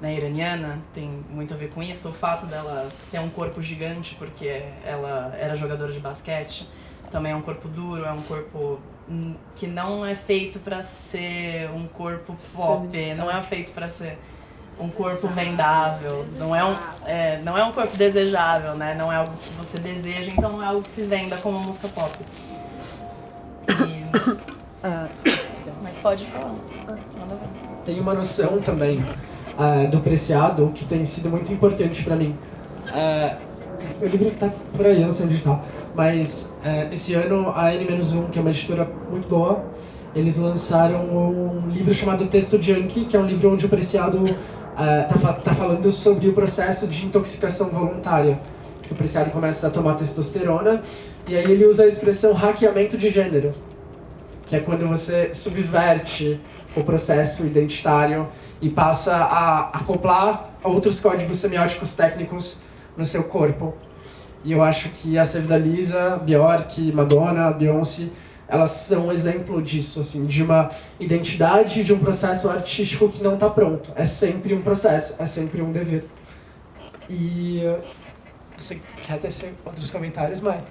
né, iraniana tem muito a ver com isso. O fato dela ter um corpo gigante porque ela era jogadora de basquete também é um corpo duro, é um corpo que não é feito para ser um corpo pop, não é feito para ser um corpo vendável, não é um corpo desejável, né? Não é algo que você deseja, então não é algo que se venda como música pop. Mas pode falar. Manda ver. Tem uma noção também do Preciado que tem sido muito importante para mim. O livro tá por aí, eu não sei onde tá. Mas esse ano a N-1, que é uma editora muito boa, eles lançaram um livro chamado Texto Junkie, que é um livro onde o Preciado tá falando sobre o processo de intoxicação voluntária. O Preciado começa a tomar testosterona e aí ele usa a expressão hackeamento de gênero, que é quando você subverte o processo identitário e passa a acoplar outros códigos semióticos técnicos no seu corpo. E eu acho que a Sevdalisa, Bjork, Madonna, Beyoncé, elas são um exemplo disso, assim, de uma identidade, de um processo artístico que não está pronto. É sempre um processo, é sempre um dever. E você quer ter outros comentários, Mai?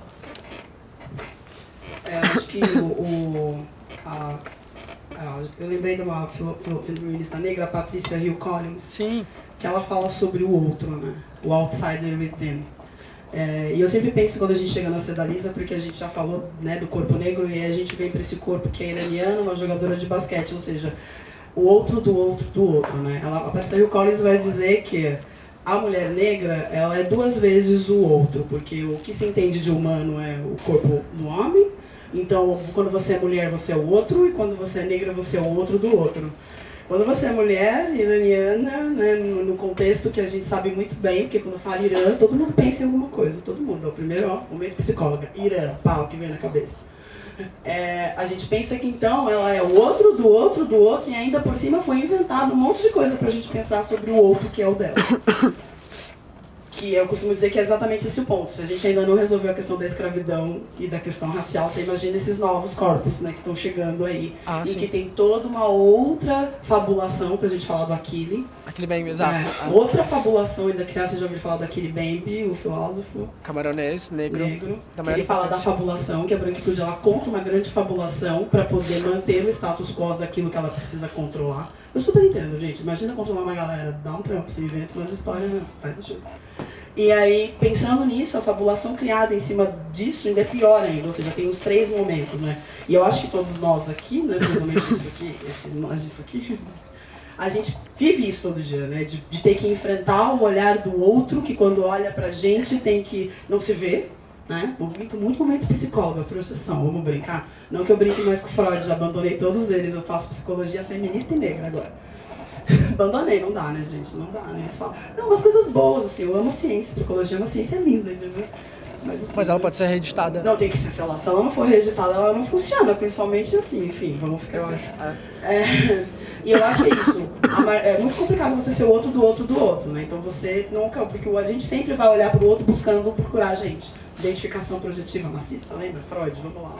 Eu acho que Eu lembrei de uma feminista negra, a Patrícia Hill Collins. Sim. Que ela fala sobre o outro, né? O outsider within. E eu sempre penso quando a gente chega na Cedalisa, porque a gente já falou, né, do corpo negro, e aí a gente vem para esse corpo que é iraniano, uma jogadora de basquete, ou seja, o outro do outro do outro, né? A Patrícia Hill Collins vai dizer que a mulher negra, ela é 2 vezes o outro, porque o que se entende de humano é o corpo do homem, então quando você é mulher você é o outro, e quando você é negra você é o outro do outro. Quando você é mulher iraniana, né, no contexto que a gente sabe muito bem, porque quando fala Irã, todo mundo pensa em alguma coisa, todo mundo. É o primeiro momento psicóloga, Irã, pau, que vem na cabeça. A gente pensa que então ela é o outro do outro do outro, e ainda por cima foi inventado um monte de coisa pra gente pensar sobre o outro que é o dela. Que eu costumo dizer que é exatamente esse o ponto. Se a gente ainda não resolveu a questão da escravidão e da questão racial, você imagina esses novos corpos, né, que estão chegando aí. E sim. que tem toda uma outra fabulação, pra gente falar do Achille. Achille Mbembe, exato. Outra fabulação ainda criada, você já ouviu falar do Achille Mbembe, o filósofo camaronês, negro. Ele fala da fabulação, que a branquitude ela conta uma grande fabulação para poder manter o status quo daquilo que ela precisa controlar. Eu super entendo, gente. Imagina controlar uma galera, dá um trampo, se inventa umas histórias, né? Faz sentido. E aí, pensando nisso, a fabulação criada em cima disso ainda é pior ainda, ou seja, tem os 3 momentos, né? E eu acho que todos nós aqui, né, principalmente nós disso aqui, a gente vive isso todo dia, né? De ter que enfrentar o olhar do outro, que quando olha pra gente tem que não se ver, né? Muito momento psicóloga, processão, vamos brincar? Não que eu brinque mais com Freud, já abandonei todos eles, eu faço psicologia feminista e negra agora. Abandonei, não dá, né, gente? Não dá, né? Eles falam, não, umas coisas boas, assim, eu amo ciência, psicologia é uma ciência linda, entendeu? Mas, assim, mas ela pode ser reeditada. Não, tem que ser, se ela não for reeditada, ela não funciona, principalmente assim, enfim, vamos ficar, eu acho. E eu acho que é isso. É muito complicado você ser o outro do outro do outro, né? Então você nunca, porque a gente sempre vai olhar pro outro buscando procurar a gente. Identificação projetiva maciça, lembra? Freud, vamos lá.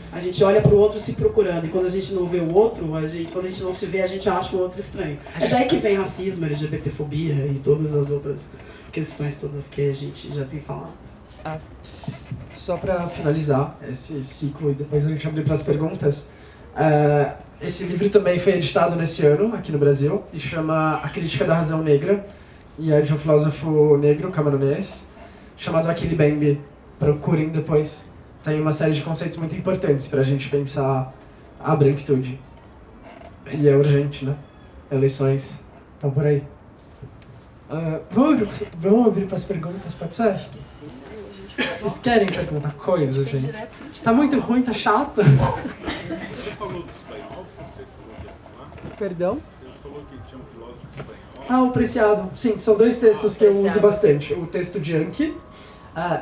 A gente olha pro outro se procurando, e quando a gente não vê o outro, quando a gente não se vê, a gente acha o outro estranho. É daí que vem racismo, LGBTfobia e todas as outras questões todas que a gente já tem falado. Só para finalizar esse ciclo e depois a gente abrir para as perguntas, esse livro também foi editado nesse ano aqui no Brasil e chama A Crítica da Razão Negra, e é de um filósofo negro camaronês chamado Achille Mbembe. Procurem depois. Tem uma série de conceitos muito importantes para a gente pensar a branquitude. E é urgente, né? Eleições estão por aí. Vamos abrir para as perguntas, pode ser? Acho que sim, né? Vocês querem perguntar coisa, gente? Tá muito ruim, tá chato. Você falou do espanhol? Você falou de falar? Perdão? Você falou que tinha um filósofo espanhol. O Preciado. Sim, são 2 textos que eu uso bastante. O texto de Yankee.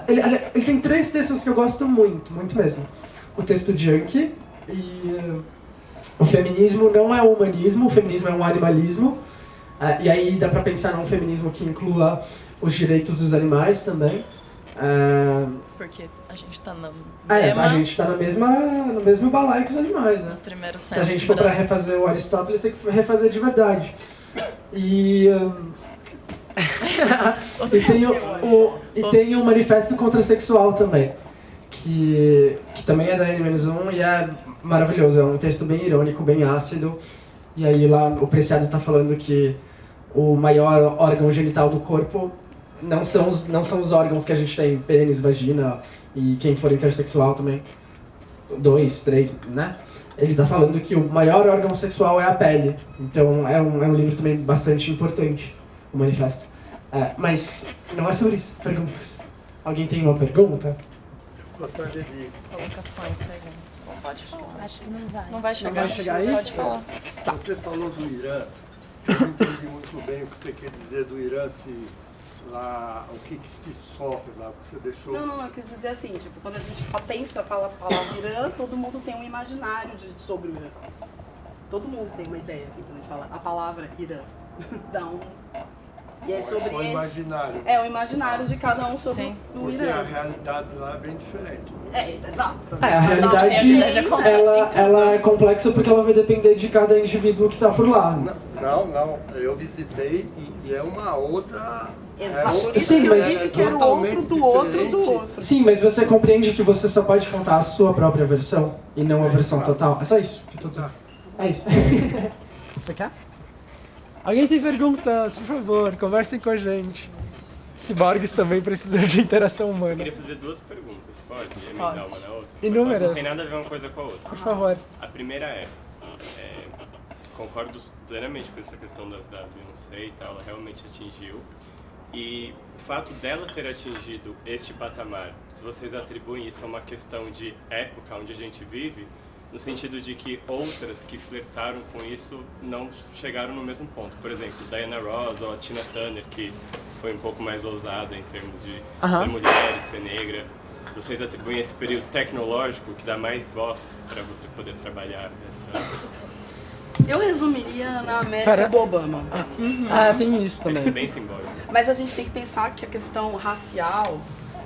Ele tem 3 textos que eu gosto muito, muito mesmo. O texto de Yankee e o feminismo não é o humanismo, o feminismo é um animalismo. E aí dá pra pensar num feminismo que inclua os direitos dos animais também. Porque a gente tá na a gente tá no mesmo balaio que os animais, né? Primeiro Se a gente for pra refazer o Aristóteles, tem que refazer de verdade. E tem o Manifesto Contrasexual também, que também é da N-1 e é maravilhoso. É um texto bem irônico, bem ácido. E aí lá o Preciado está falando que o maior órgão genital do corpo não são os órgãos que a gente tem, pênis, vagina, e quem for intersexual também, 2, 3, né? Ele está falando que o maior órgão sexual é a pele. Então é um livro também bastante importante, o Manifesto. Mas não é sobre isso. Perguntas. Alguém tem uma pergunta? Eu gostaria de... Colocações, perguntas. Pode falar. Acho que não vai. Não vai chegar, vai chegar aí? Pode falar. Você falou do Irã. Eu não entendi muito bem o que você quer dizer do Irã, se lá, o que se sofre lá, que você deixou... Não, eu quis dizer assim, tipo, quando a gente pensa a palavra Irã, todo mundo tem um imaginário sobre o Irã. Todo mundo tem uma ideia, assim, quando a gente fala a palavra Irã. Então, e é sobre o imaginário. O imaginário de cada um sobre o Irã. Porque a realidade lá é bem diferente. Exato. A realidade ela é complexa porque ela vai depender de cada indivíduo que está por lá. Não, eu visitei e é uma outra... Exato. Sim, mas disse que era o outro do outro do outro. Sim, mas você compreende que você só pode contar a sua própria versão e não a versão total? É só isso que eu tô dizendo. É isso. Você quer? Alguém tem perguntas? Por favor, conversem com a gente. Ciborgues também precisam de interação Eu humana. queria fazer 2 perguntas, pode? Emendar uma na outra? Inúmeras. Mas não tem nada a ver uma coisa com a outra. Por favor. A primeira concordo plenamente com essa questão da Beyoncé e tal, ela realmente atingiu. E o fato dela ter atingido este patamar, se vocês atribuem isso a uma questão de época onde a gente vive, no sentido de que outras que flertaram com isso não chegaram no mesmo ponto. Por exemplo, Diana Ross ou a Tina Turner, que foi um pouco mais ousada em termos de ser mulher e ser negra. Vocês atribuem esse período tecnológico que dá mais voz para você poder trabalhar nessa... Eu resumiria na América do Obama. Tem isso também. Isso é bem simbólico. Mas a gente tem que pensar que a questão racial,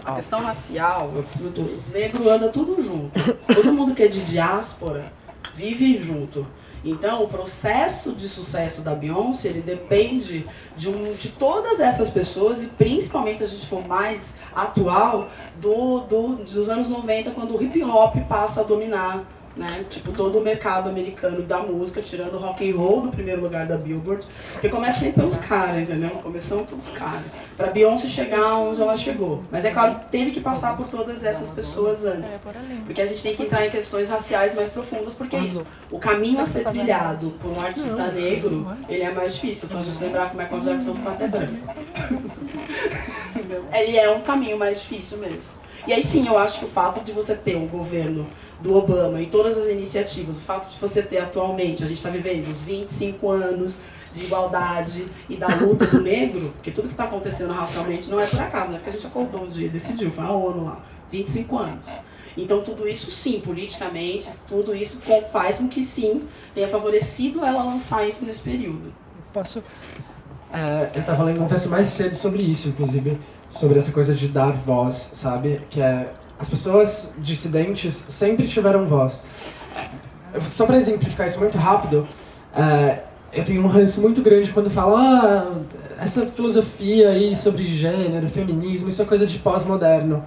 os negros andam tudo junto. Todo mundo que é de diáspora vive junto. Então, o processo de sucesso da Beyoncé, ele depende de todas essas pessoas, e principalmente, se a gente for mais atual, dos anos 90, quando o hip hop passa a dominar, né? Tipo, todo o mercado americano da música, tirando o rock and roll do primeiro lugar da Billboard, porque começa sempre pelos caras, entendeu? Começando pelos caras. Pra Beyoncé chegar onde ela chegou. Mas é claro que teve que passar por todas essas pessoas antes. Porque a gente tem que entrar em questões raciais mais profundas, porque é isso. O caminho a ser trilhado por um artista negro, ele é mais difícil. Só a gente lembrar que o Michael Jackson ficou até branco. Ele é um caminho mais difícil mesmo. E aí sim, eu acho que o fato de você ter um governo do Obama e todas as iniciativas, o fato de você ter atualmente, a gente está vivendo os 25 anos de igualdade e da luta do negro, porque tudo que está acontecendo racialmente não é por acaso, não é porque a gente acordou um dia e decidiu, foi a ONU lá, 25 anos. Então tudo isso sim, politicamente, tudo isso faz com que sim, tenha favorecido ela lançar isso nesse período. Posso? Eu estava lendo um texto mais cedo sobre isso, inclusive, sobre essa coisa de dar voz, sabe? Que as pessoas dissidentes sempre tiveram voz. Só para exemplificar isso muito rápido, eu tenho um ranço muito grande quando falo essa filosofia aí sobre gênero, feminismo, isso é coisa de pós-moderno.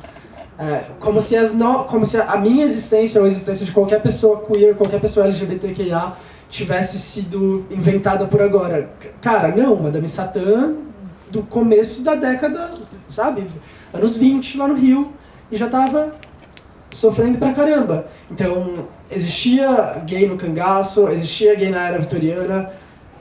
Como se a minha existência ou a existência de qualquer pessoa queer, qualquer pessoa LGBTQIA tivesse sido inventada por agora. Cara, não, Madame Satã do começo da década, sabe? Anos 20, lá no Rio, e já tava sofrendo pra caramba. Então, existia gay no cangaço, existia gay na era vitoriana,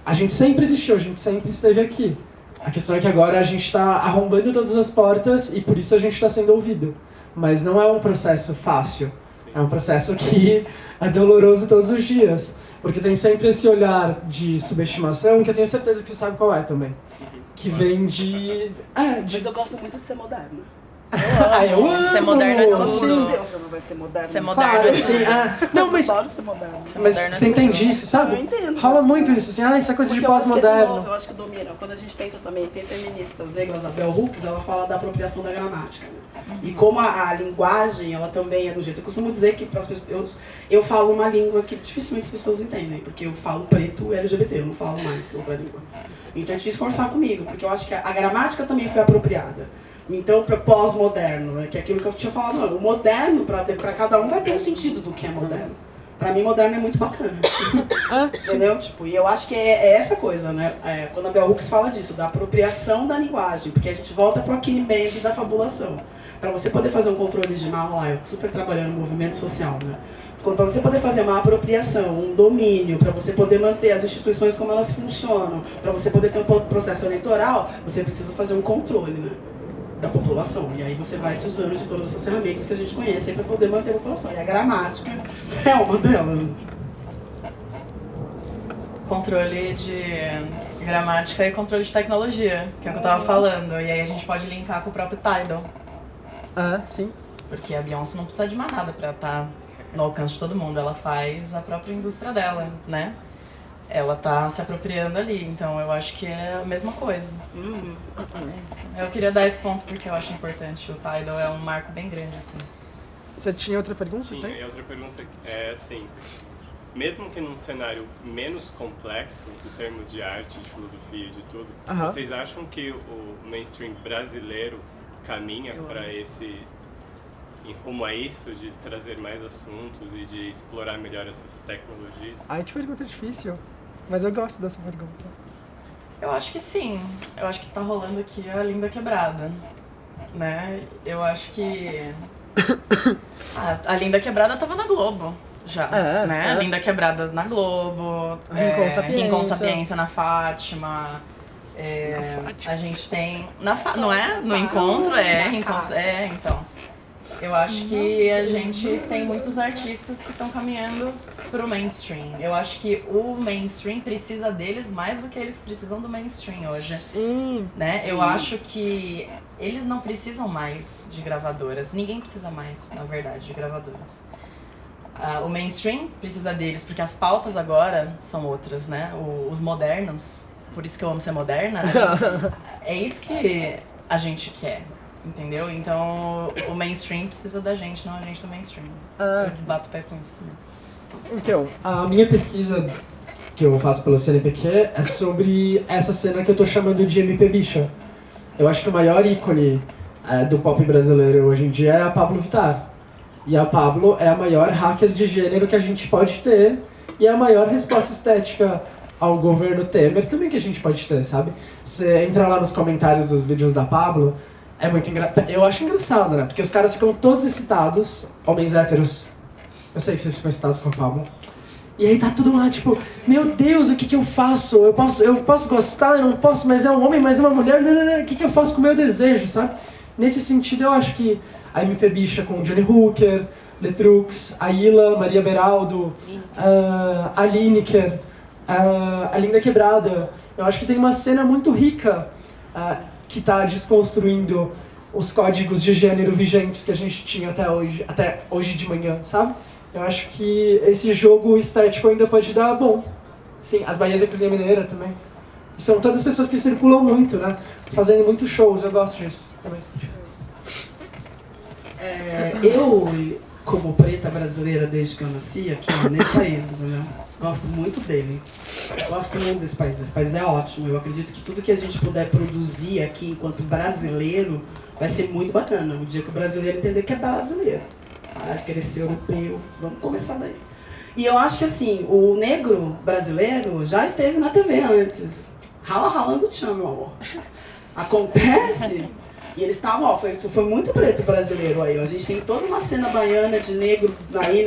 a gente sempre existiu, a gente sempre esteve aqui. A questão é que agora a gente está arrombando todas as portas e por isso a gente está sendo ouvido. Mas não é um processo fácil, é um processo que é doloroso todos os dias. Porque tem sempre esse olhar de subestimação, que eu tenho certeza que você sabe qual é também. Que vem de... Mas eu gosto muito de ser moderna. Eu amo! Ser moderno é tudo. Pelo amor de Deus, você não vai ser moderno. Ser moderno Claro, é sim, tudo. Não, mas... Eu adoro ser moderno. Mas você entende isso, sabe? Eu entendo. Rola muito isso, assim, essa coisa de pós-moderno. Eu acho que domina. Quando a gente pensa também, tem feministas negras, a Bell Hooks, ela fala da apropriação da gramática, né? E como a linguagem, ela também é do jeito. Eu costumo dizer que para as pessoas, eu falo uma língua que dificilmente as pessoas entendem, porque eu falo preto LGBT, eu não falo mais outra língua. Então é difícil conversar comigo, porque eu acho que a gramática também foi apropriada. Então, para pós-moderno, né, que é aquilo que eu tinha falado, não, o moderno, para cada um, vai ter um sentido do que é moderno. Para mim, moderno é muito bacana. Entendeu? Tipo, e eu acho que é essa coisa, né? Quando a Bell Hooks fala disso, da apropriação da linguagem, porque a gente volta para aquele meio da fabulação. Para você poder fazer um controle de mal lá, eu super trabalhando no movimento social, né? Para você poder fazer uma apropriação, um domínio, para você poder manter as instituições como elas funcionam, para você poder ter um processo eleitoral, você precisa fazer um controle, né, da população. E aí você vai se usando de todas essas ferramentas que a gente conhece para poder manter a população. E a gramática é uma delas. Controle de gramática e controle de tecnologia, que é o que eu tava falando. E aí a gente pode linkar com o próprio Tidal. Sim. Porque a Beyoncé não precisa de mais nada pra estar no alcance de todo mundo. Ela faz a própria indústria dela, né? Ela tá se apropriando ali, então eu acho que é a mesma coisa. É isso. Eu queria dar esse ponto porque eu acho importante. O Tidal é um marco bem grande, assim. Você tinha outra pergunta? Sim, e outra pergunta é assim, mesmo que num cenário menos complexo, em termos de arte, de filosofia, de tudo, vocês acham que o mainstream brasileiro caminha para esse em rumo a isso, de trazer mais assuntos e de explorar melhor essas tecnologias? Ai, que pergunta difícil. Mas eu gosto dessa pergunta. Eu acho que sim. Eu acho que tá rolando aqui a Linda Quebrada, né? Eu acho que a Linda Quebrada tava na Globo já, né? A Linda Quebrada na Globo, Rincon Sapiência na Fátima. A gente tem não é? No encontro então. Eu acho que a gente tem muitos artistas que estão caminhando pro mainstream. Eu acho que o mainstream precisa deles mais do que eles precisam do mainstream hoje. Sim. Né? Sim. Eu acho que eles não precisam mais de gravadoras. Ninguém precisa mais, na verdade, de gravadoras. O mainstream precisa deles, porque as pautas agora são outras, né? Os modernos, por isso que eu amo ser moderna, é isso que a gente quer. Entendeu? Então, o mainstream precisa da gente, não a gente do mainstream. Eu bato o pé com isso também. Então, a minha pesquisa que eu faço pelo CNPq é sobre essa cena que eu tô chamando de MP Bicha. Eu acho que o maior ícone do pop brasileiro hoje em dia é a Pabllo Vittar. E a Pabllo é a maior hacker de gênero que a gente pode ter e é a maior resposta estética ao governo Temer também que a gente pode ter, sabe? Você entra lá nos comentários dos vídeos da Pabllo, é muito engraçado. Eu acho engraçado, né? Porque os caras ficam todos excitados, homens héteros. Eu sei que vocês ficam excitados com a Pabllo. E aí tá tudo lá, tipo, meu Deus, o que eu faço? Eu posso gostar, eu não posso, mas é um homem, mas é uma mulher, o que eu faço com o meu desejo, sabe? Nesse sentido, eu acho que a MP Bicha com Johnny Hooker, Letrux, a Ila, Maria Beraldo, a Lineker, a Linda Quebrada. Eu acho que tem uma cena muito rica que está desconstruindo os códigos de gênero vigentes que a gente tinha até hoje de manhã, sabe? Eu acho que esse jogo estético ainda pode dar bom. Sim, as Bahias da Cozinha Mineira também. E são todas pessoas que circulam muito, né? Fazendo muitos shows, eu gosto disso também. Eu, como preta brasileira desde que eu nasci aqui nesse país, entendeu? Gosto muito dele. Gosto muito desse país. Esse país é ótimo. Eu acredito que tudo que a gente puder produzir aqui enquanto brasileiro vai ser muito bacana. O dia que o brasileiro entender que é brasileiro. Parar de querer ser europeu. Vamos começar daí. E eu acho que assim, o negro brasileiro já esteve na TV antes. Ralando o tchan, meu amor. Acontece... E eles estavam, foi muito preto brasileiro aí. A gente tem toda uma cena baiana de negro aí,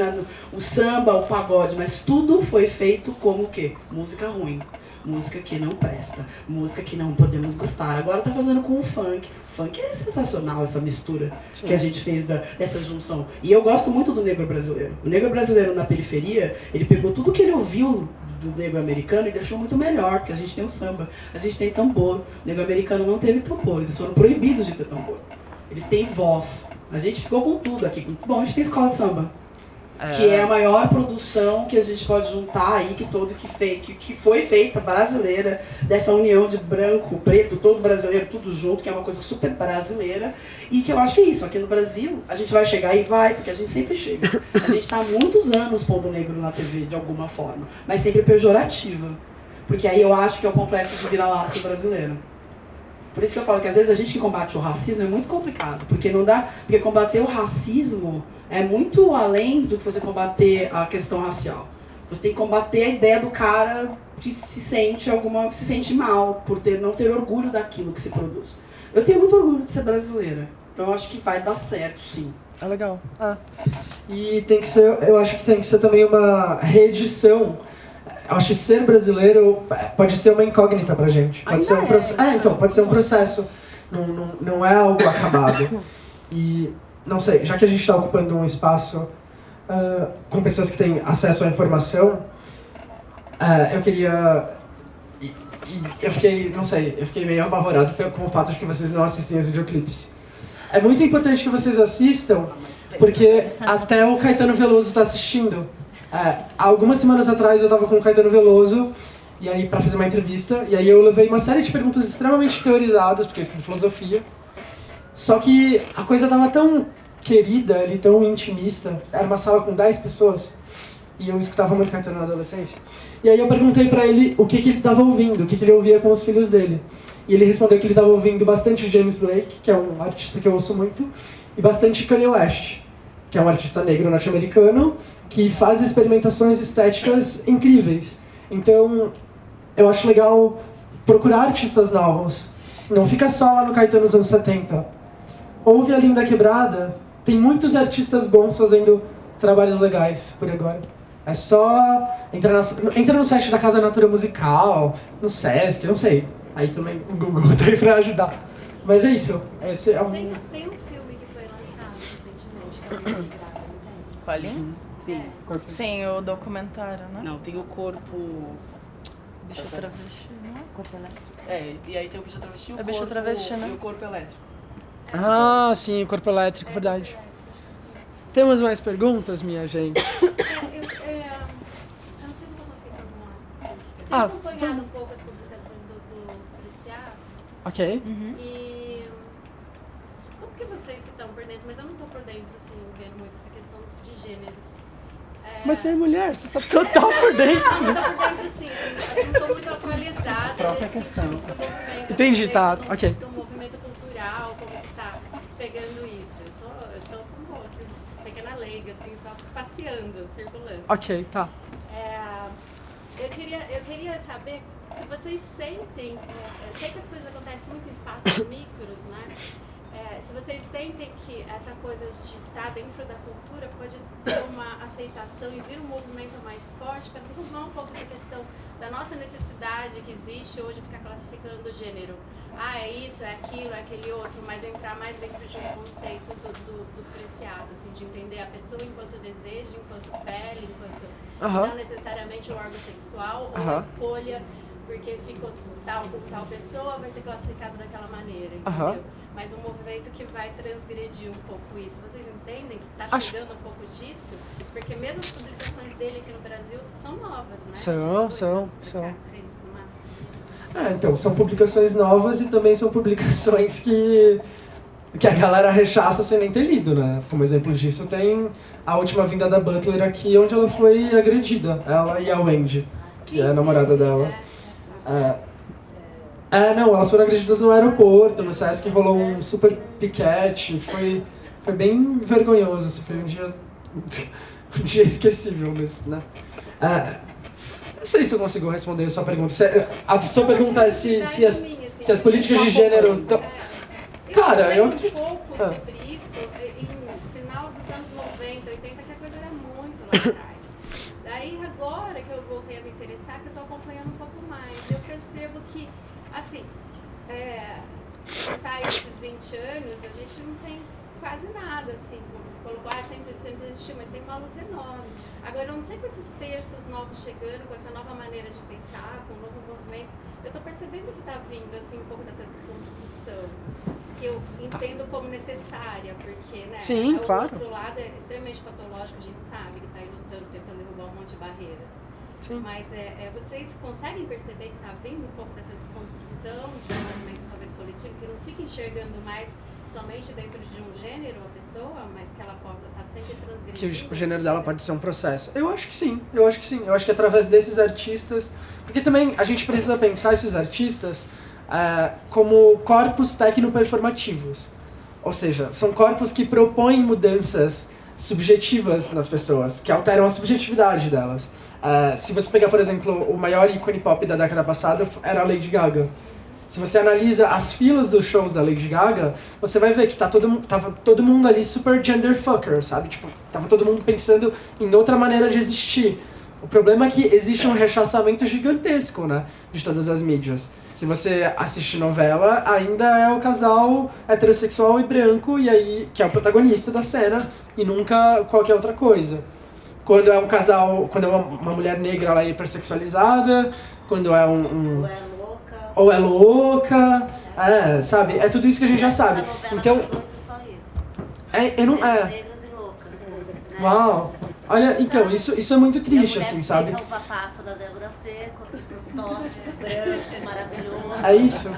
o samba, o pagode, mas tudo foi feito como o quê? Música ruim, música que não presta, música que não podemos gostar. Agora tá fazendo com o funk. O funk é sensacional, essa mistura que a gente fez dessa junção. E eu gosto muito do negro brasileiro. O negro brasileiro na periferia, ele pegou tudo que ele ouviu do negro americano e deixou muito melhor, porque a gente tem o samba, a gente tem tambor. O negro americano não teve tambor, eles foram proibidos de ter tambor. Eles têm voz. A gente ficou com tudo aqui. Bom, a gente tem escola de samba, que é a maior produção que a gente pode juntar aí, que foi feita brasileira, dessa união de branco, preto, todo brasileiro, tudo junto, que é uma coisa super brasileira. E que eu acho que é isso, aqui no Brasil, a gente vai chegar e vai, porque a gente sempre chega. A gente está há muitos anos pondo negro na TV, de alguma forma, mas sempre pejorativa. Porque aí eu acho que é o complexo de vira-lata brasileiro. Por isso que eu falo que às vezes a gente que combate o racismo é muito complicado, porque não dá, porque combater o racismo é muito além do que você combater a questão racial. Você tem que combater a ideia do cara que se sente mal por não ter orgulho daquilo que se produz. Eu tenho muito orgulho de ser brasileira, então eu acho que vai dar certo, sim. É legal. E tem que ser, eu acho que tem que ser também uma reedição. Eu acho que ser brasileiro pode ser uma incógnita pra gente. Pode ser um processo. Então, pode ser um processo. Não é algo acabado. E, não sei, já que a gente está ocupando um espaço com pessoas que têm acesso à informação, eu queria... eu fiquei meio apavorado com o fato de que vocês não assistem os videoclipes. É muito importante que vocês assistam, porque até o Caetano Veloso está assistindo. Há algumas semanas atrás eu estava com o Caetano Veloso, e aí para fazer uma entrevista, e aí eu levei uma série de perguntas extremamente teorizadas, porque eu estudo filosofia, só que a coisa estava tão querida, tão intimista, era uma sala com 10 pessoas, e eu escutava muito Caetano na adolescência, e aí eu perguntei para ele o que ele estava ouvindo, o que ele ouvia com os filhos dele, e ele respondeu que ele estava ouvindo bastante James Blake, que é um artista que eu ouço muito, e bastante Kanye West. que é um artista negro norte-americano, que faz experimentações estéticas incríveis. Então, eu acho legal procurar artistas novos. Não fica só lá no Caetano nos anos 70. Ouve a Linda Quebrada, tem muitos artistas bons fazendo trabalhos legais por agora. É só entra no site da Casa Natura Musical, no Sesc, não sei. Aí também o Google tá aí pra ajudar. Mas é isso. Esse é um... Tem um filme que foi lançado recentemente, que é o Linda Quebrada, não tem? Qual ali? Sim. Sim, o documentário, né? Não, tem o corpo... Bicho travesti, não é? Corpo elétrico. E aí tem o bicho travesti e o É bicho corpo... travesti, né? E o corpo elétrico. Ah, sim, o corpo elétrico, verdade. Temos mais perguntas, minha gente? Eu não sei se eu vou conseguir alguma. Eu tenho acompanhado um pouco as publicações do Preciado. Ok. E como que vocês que estão por dentro, mas eu não estou por dentro, assim, vendo muito essa questão de gênero. Mas você é mulher, você tá total por dentro. Não, eu tô por dentro, sim. Eu não estou muito atualizada. Própria nesse questão. sentido do movimento. Entendi, tá, Do- ok. Do movimento cultural, como que tá pegando isso. Eu tô como pequena leiga, assim, só passeando, circulando. Ok, tá. Eu queria saber se vocês sentem, eu sei que as coisas acontecem muito em espaços micros, né? Se vocês sentem que essa coisa de estar dentro da cultura pode ter uma aceitação e vir um movimento mais forte para derrubar um pouco essa questão da nossa necessidade que existe hoje de ficar classificando o gênero. Ah, é isso, é aquilo, é aquele outro, mas entrar mais dentro de um conceito do Preciado, assim, de entender a pessoa enquanto desejo, enquanto pele, enquanto não necessariamente o órgão sexual ou a escolha, porque ficou tal pessoa, vai ser classificado daquela maneira, entendeu? Mas um movimento que vai transgredir um pouco isso. Vocês entendem que está chegando um pouco disso? Porque mesmo as publicações dele aqui no Brasil são novas, né? São. Então, são publicações novas e também são publicações que a galera rechaça sem nem ter lido, né? Como exemplo disso, tem a última vinda da Butler aqui, onde ela foi agredida, ela e a Wendy, que é a namorada dela. Não, elas foram agredidas no aeroporto, no Sesc rolou um super piquete, foi bem vergonhoso, assim, foi um dia esquecível mesmo, né? Não sei se eu consigo responder a sua pergunta. A sua pergunta é se as políticas de gênero estão... Cara, eu acredito... um pouco sobre isso em final dos anos 90, 80, que a coisa era muito lá atrás. Daí agora que eu voltei a me interessar, que eu estou acompanhando um pouco mais, eu percebo que, assim, sai esses 20 anos, a gente não tem quase nada, assim, como você colocou, sempre existiu, mas tem uma luta enorme. Agora, eu não sei com esses textos novos chegando, com essa nova maneira de pensar, com o novo movimento, eu estou percebendo que está vindo, assim, um pouco dessa desconstrução, que eu entendo como necessária, porque, né, Sim, claro. O outro lado é extremamente patológico, a gente sabe, que está aí lutando, tentando derrubar um monte de barreiras. Sim. Mas vocês conseguem perceber que está vindo um pouco dessa desconstrução de um movimento talvez coletivo, que não fica enxergando mais somente dentro de um gênero a pessoa, mas que ela possa estar sempre transgredindo? Que o gênero dela pode ser um processo. Eu acho que sim. Eu acho que através desses artistas... Porque também a gente precisa pensar esses artistas como corpos tecnoperformativos. Ou seja, são corpos que propõem mudanças subjetivas nas pessoas, que alteram a subjetividade delas. Se você pegar, por exemplo, o maior ícone pop da década passada era a Lady Gaga. Se você analisa as filas dos shows da Lady Gaga, você vai ver que tava todo mundo ali super genderfucker, sabe? Tipo, tava todo mundo pensando em outra maneira de existir. O problema é que existe um rechaçamento gigantesco, né, de todas as mídias. Se você assiste novela, ainda é o casal heterossexual e branco, e aí que é o protagonista da cena, e nunca qualquer outra coisa. Quando é um casal, quando é uma mulher negra, ela é hipersexualizada, quando é ou é louca, sabe? É tudo isso que a gente já sabe. Então, Negras e loucas, né? Uau! Olha, então, isso é muito triste, assim, sabe? É uva passa da Débora Seco, aquele protótipo branco, maravilhoso.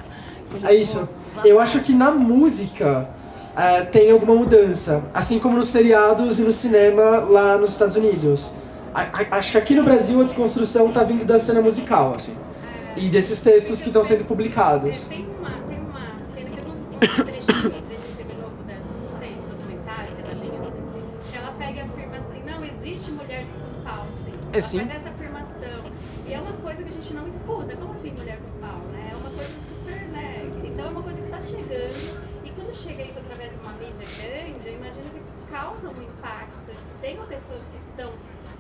É isso. Eu acho que na música tem alguma mudança, assim como nos seriados e no cinema lá nos Estados Unidos. Acho que aqui no Brasil a desconstrução tá vindo da cena musical, assim. E desses textos que estão sendo publicados. Tem uma cena que eu não sei trechinhos desse filme novo da, não sei, documentário, que é da linha, não sei, que ela É sim. Mas essa afirmação, e é uma coisa que a gente não escuta. Como assim mulher com pau, né? É uma coisa super, né? Então é uma coisa que está chegando. E quando chega isso através de uma mídia grande, eu imagino que causa um impacto. Tem pessoas que estão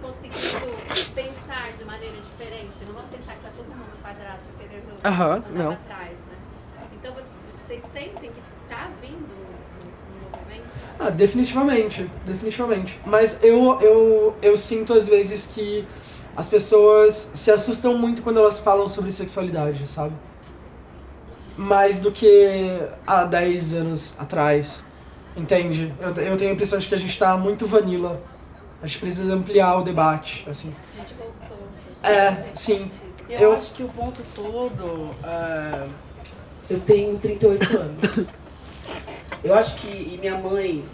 conseguindo pensar de maneira diferente. Não vamos pensar que está todo mundo quadrado, só querendo andar pra trás, né? Então vocês sentem que está vindo um movimento? Definitivamente. Mas eu sinto às vezes que as pessoas se assustam muito quando elas falam sobre sexualidade, sabe? Mais do que há 10 anos atrás, entende? Eu tenho a impressão de que a gente tá muito vanilla. A gente precisa ampliar o debate, assim. A gente voltou. Sim. Eu acho que o ponto todo... eu tenho 38 anos. Eu acho que... E minha mãe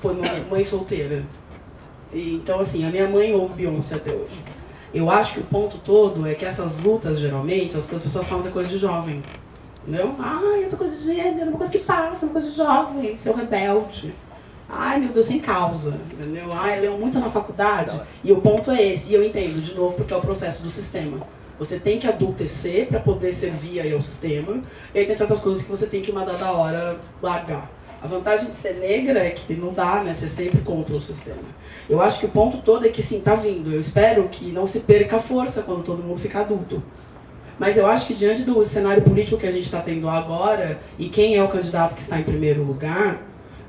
foi mãe solteira. E, então, assim, a minha mãe ouve Beyoncé até hoje. Eu acho que o ponto todo é que essas lutas, geralmente, as pessoas falam de coisa de jovem. Entendeu? Ai, essa coisa de gênero, é uma coisa que passa, uma coisa de jovem, seu rebelde. Ai, meu Deus, sem causa, entendeu? Ai, leu muito na faculdade. E o ponto é esse, e eu entendo, de novo, porque é o processo do sistema. Você tem que adultecer para poder servir aí ao sistema, e aí tem certas coisas que você tem que, uma dada hora, largar. A vantagem de ser negra é que não dá, né? Você é sempre contra o sistema. Eu acho que o ponto todo é que, sim, tá vindo. Eu espero que não se perca a força quando todo mundo ficar adulto. Mas eu acho que diante do cenário político que a gente está tendo agora, e quem é o candidato que está em primeiro lugar,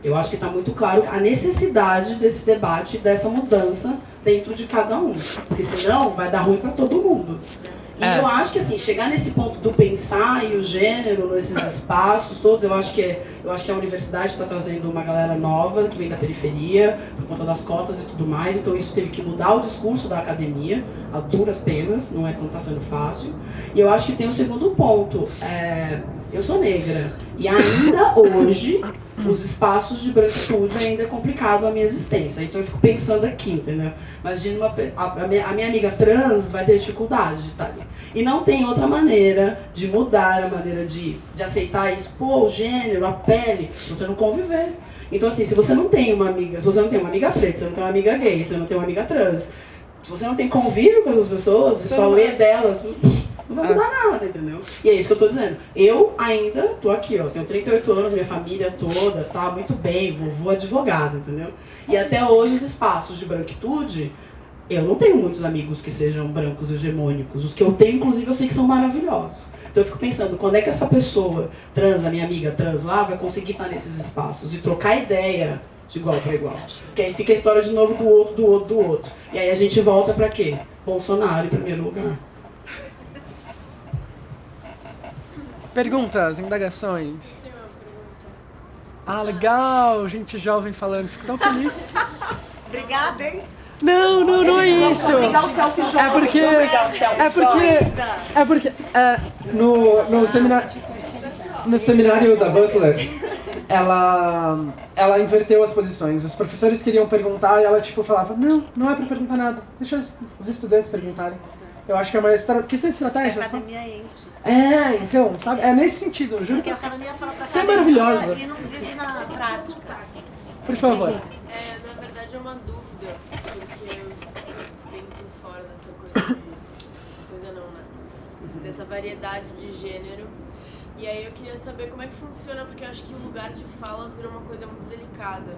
eu acho que está muito claro a necessidade desse debate, dessa mudança dentro de cada um. Porque senão vai dar ruim para todo mundo. E eu acho que assim, chegar nesse ponto do pensar e o gênero nesses espaços todos, eu acho que a universidade está trazendo uma galera nova que vem da periferia, por conta das cotas e tudo mais, então isso teve que mudar o discurso da academia, a duras penas, não está sendo fácil. E eu acho que tem um segundo ponto, eu sou negra, e ainda hoje os espaços de branquitude ainda é complicado a minha existência. Então eu fico pensando aqui, entendeu? Imagina a minha amiga trans vai ter dificuldade de estar ali. E não tem outra maneira de mudar a maneira de aceitar isso. Pô, o gênero, a pele, se você não conviver. Então assim, se você não tem uma amiga, se você não tem uma amiga preta, se você não tem uma amiga gay, se você não tem uma amiga trans, se você não tem convívio com essas pessoas, e só lê delas, não vai mudar nada, entendeu? E é isso que eu tô dizendo. Eu ainda tô aqui, ó, tenho 38 anos, minha família toda tá muito bem, vovô advogado, entendeu? E até hoje os espaços de branquitude, eu não tenho muitos amigos que sejam brancos hegemônicos. Os que eu tenho, inclusive, eu sei que são maravilhosos. Então eu fico pensando, quando é que essa pessoa trans, a minha amiga trans lá, vai conseguir estar nesses espaços e trocar ideia de igual para igual? Porque aí fica a história de novo do outro, do outro, do outro. E aí a gente volta para quê? Bolsonaro em primeiro lugar. Perguntas, indagações? Tem uma pergunta. Legal, gente jovem falando, fico tão feliz. Obrigada, hein? Não é isso. É porque no seminário da Butler, ela inverteu as posições. Os professores queriam perguntar e ela falava, não é pra perguntar nada, deixa os estudantes perguntarem. Eu acho que é uma questão de estratégia. A academia enche. Então, sabe? É nesse sentido, juro. Porque a academia fala pra você é maravilhosa. E não vive na prática. Por favor. Na verdade é uma dúvida, porque eu estou bem por fora dessa coisa não, né? Dessa variedade de gênero. E aí eu queria saber como é que funciona, porque eu acho que o lugar de fala virou uma coisa muito delicada.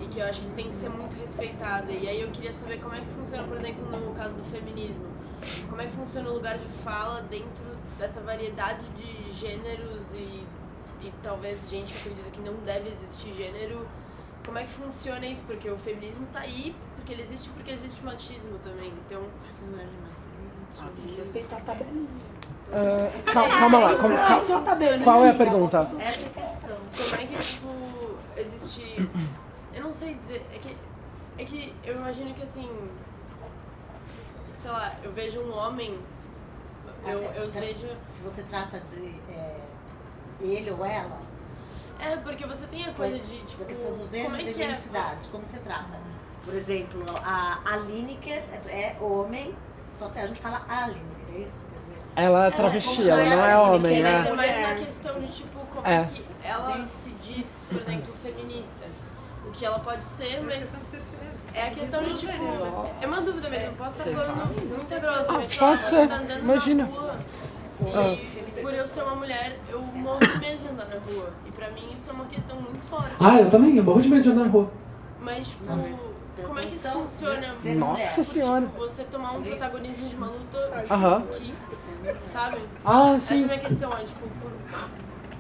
E que eu acho que tem que ser muito respeitada. E aí eu queria saber como é que funciona, por exemplo, no caso do feminismo. Como é que funciona o lugar de fala dentro dessa variedade de gêneros e talvez gente que acredita que não deve existir gênero. Como é que funciona isso? Porque o feminismo tá aí, porque ele existe o machismo também. Então... tem que respeitar a tabelinha. Calma lá, qual é a pergunta? Essa é a questão. Como é que, existe... Eu não sei dizer, é que eu imagino que assim, sei lá, eu vejo um homem, eu vejo... Se você trata de ele ou ela? Porque você tem a coisa de, a questão do gênero e da identidade, como você trata. Por exemplo, a Lineker é homem, só que a gente fala a Lineker, é isso? Ela é travesti, ela não é homem, Mas é uma questão de como é que ela se diz, por exemplo, feminista. o que ela pode ser, mas é a questão de, tipo, é uma dúvida mesmo, eu posso estar falando muito grossamente. Pode ser, tá andando imagina. na rua, e por eu ser uma mulher, eu morro de medo de andar na rua. E pra mim isso é uma questão muito forte. Eu também, eu morro de medo de andar na rua. Mas, tipo, como é que isso funciona? Nossa senhora. Tipo, você tomar um protagonismo de uma luta aqui, sabe? Sim. Essa é a minha questão, é tipo...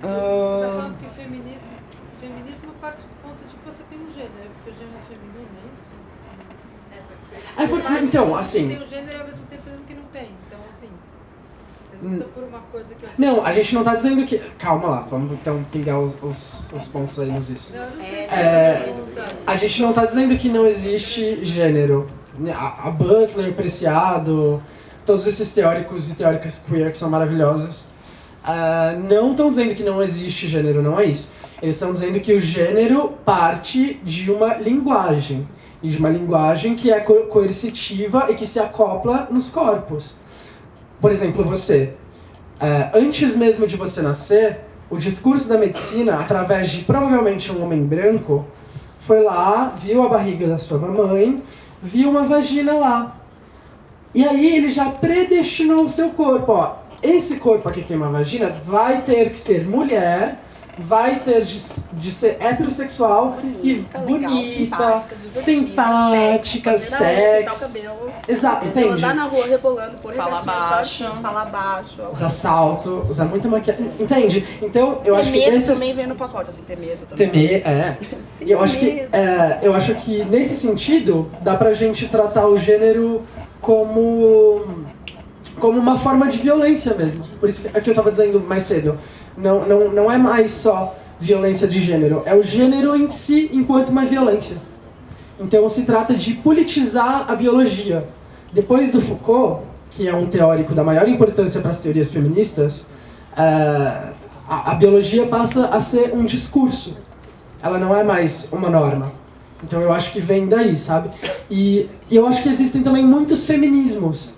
Você tá falando que feminismo parte do ponto de que você tem um gênero, porque o gênero é feminino, é isso? Então, assim... Você tem um gênero e ao mesmo tempo dizendo que não tem. Então, assim, você luta por uma coisa que... Não, a gente não tá dizendo que... Calma lá, vamos então pingar os pontos aí nos isso. Não, eu não sei se é pergunta. A gente não tá dizendo que não existe gênero. A Butler, Preciado, todos esses teóricos e teóricas queer que são maravilhosos, não estão dizendo que não existe gênero, não é isso. Eles estão dizendo que o gênero parte de uma linguagem. E de uma linguagem que é coercitiva e que se acopla nos corpos. Por exemplo, você. Antes mesmo de você nascer, o discurso da medicina, através de provavelmente um homem branco, foi lá, viu a barriga da sua mamãe, viu uma vagina lá. E aí ele já predestinou o seu corpo. Esse corpo aqui que tem uma vagina vai ter que ser mulher, vai ter de ser heterossexual e bonita, simpática, sexy. Exato, entende? Andar na rua rebolando, correr Falar baixo, falar baixo. Usar salto, usar muita maquiagem. Entende? Então, eu acho que Ter medo esses... também vem no pacote, assim, ter medo também. Temer, E eu acho que nesse sentido, dá pra gente tratar o gênero como uma forma de violência mesmo. Por isso que eu tava dizendo mais cedo. Não é mais só violência de gênero, é o gênero em si enquanto uma violência. Então se trata de politizar a biologia. Depois do Foucault, que é um teórico da maior importância para as teorias feministas, a biologia passa a ser um discurso. Ela não é mais uma norma. Então eu acho que vem daí, sabe? E eu acho que existem também muitos feminismos.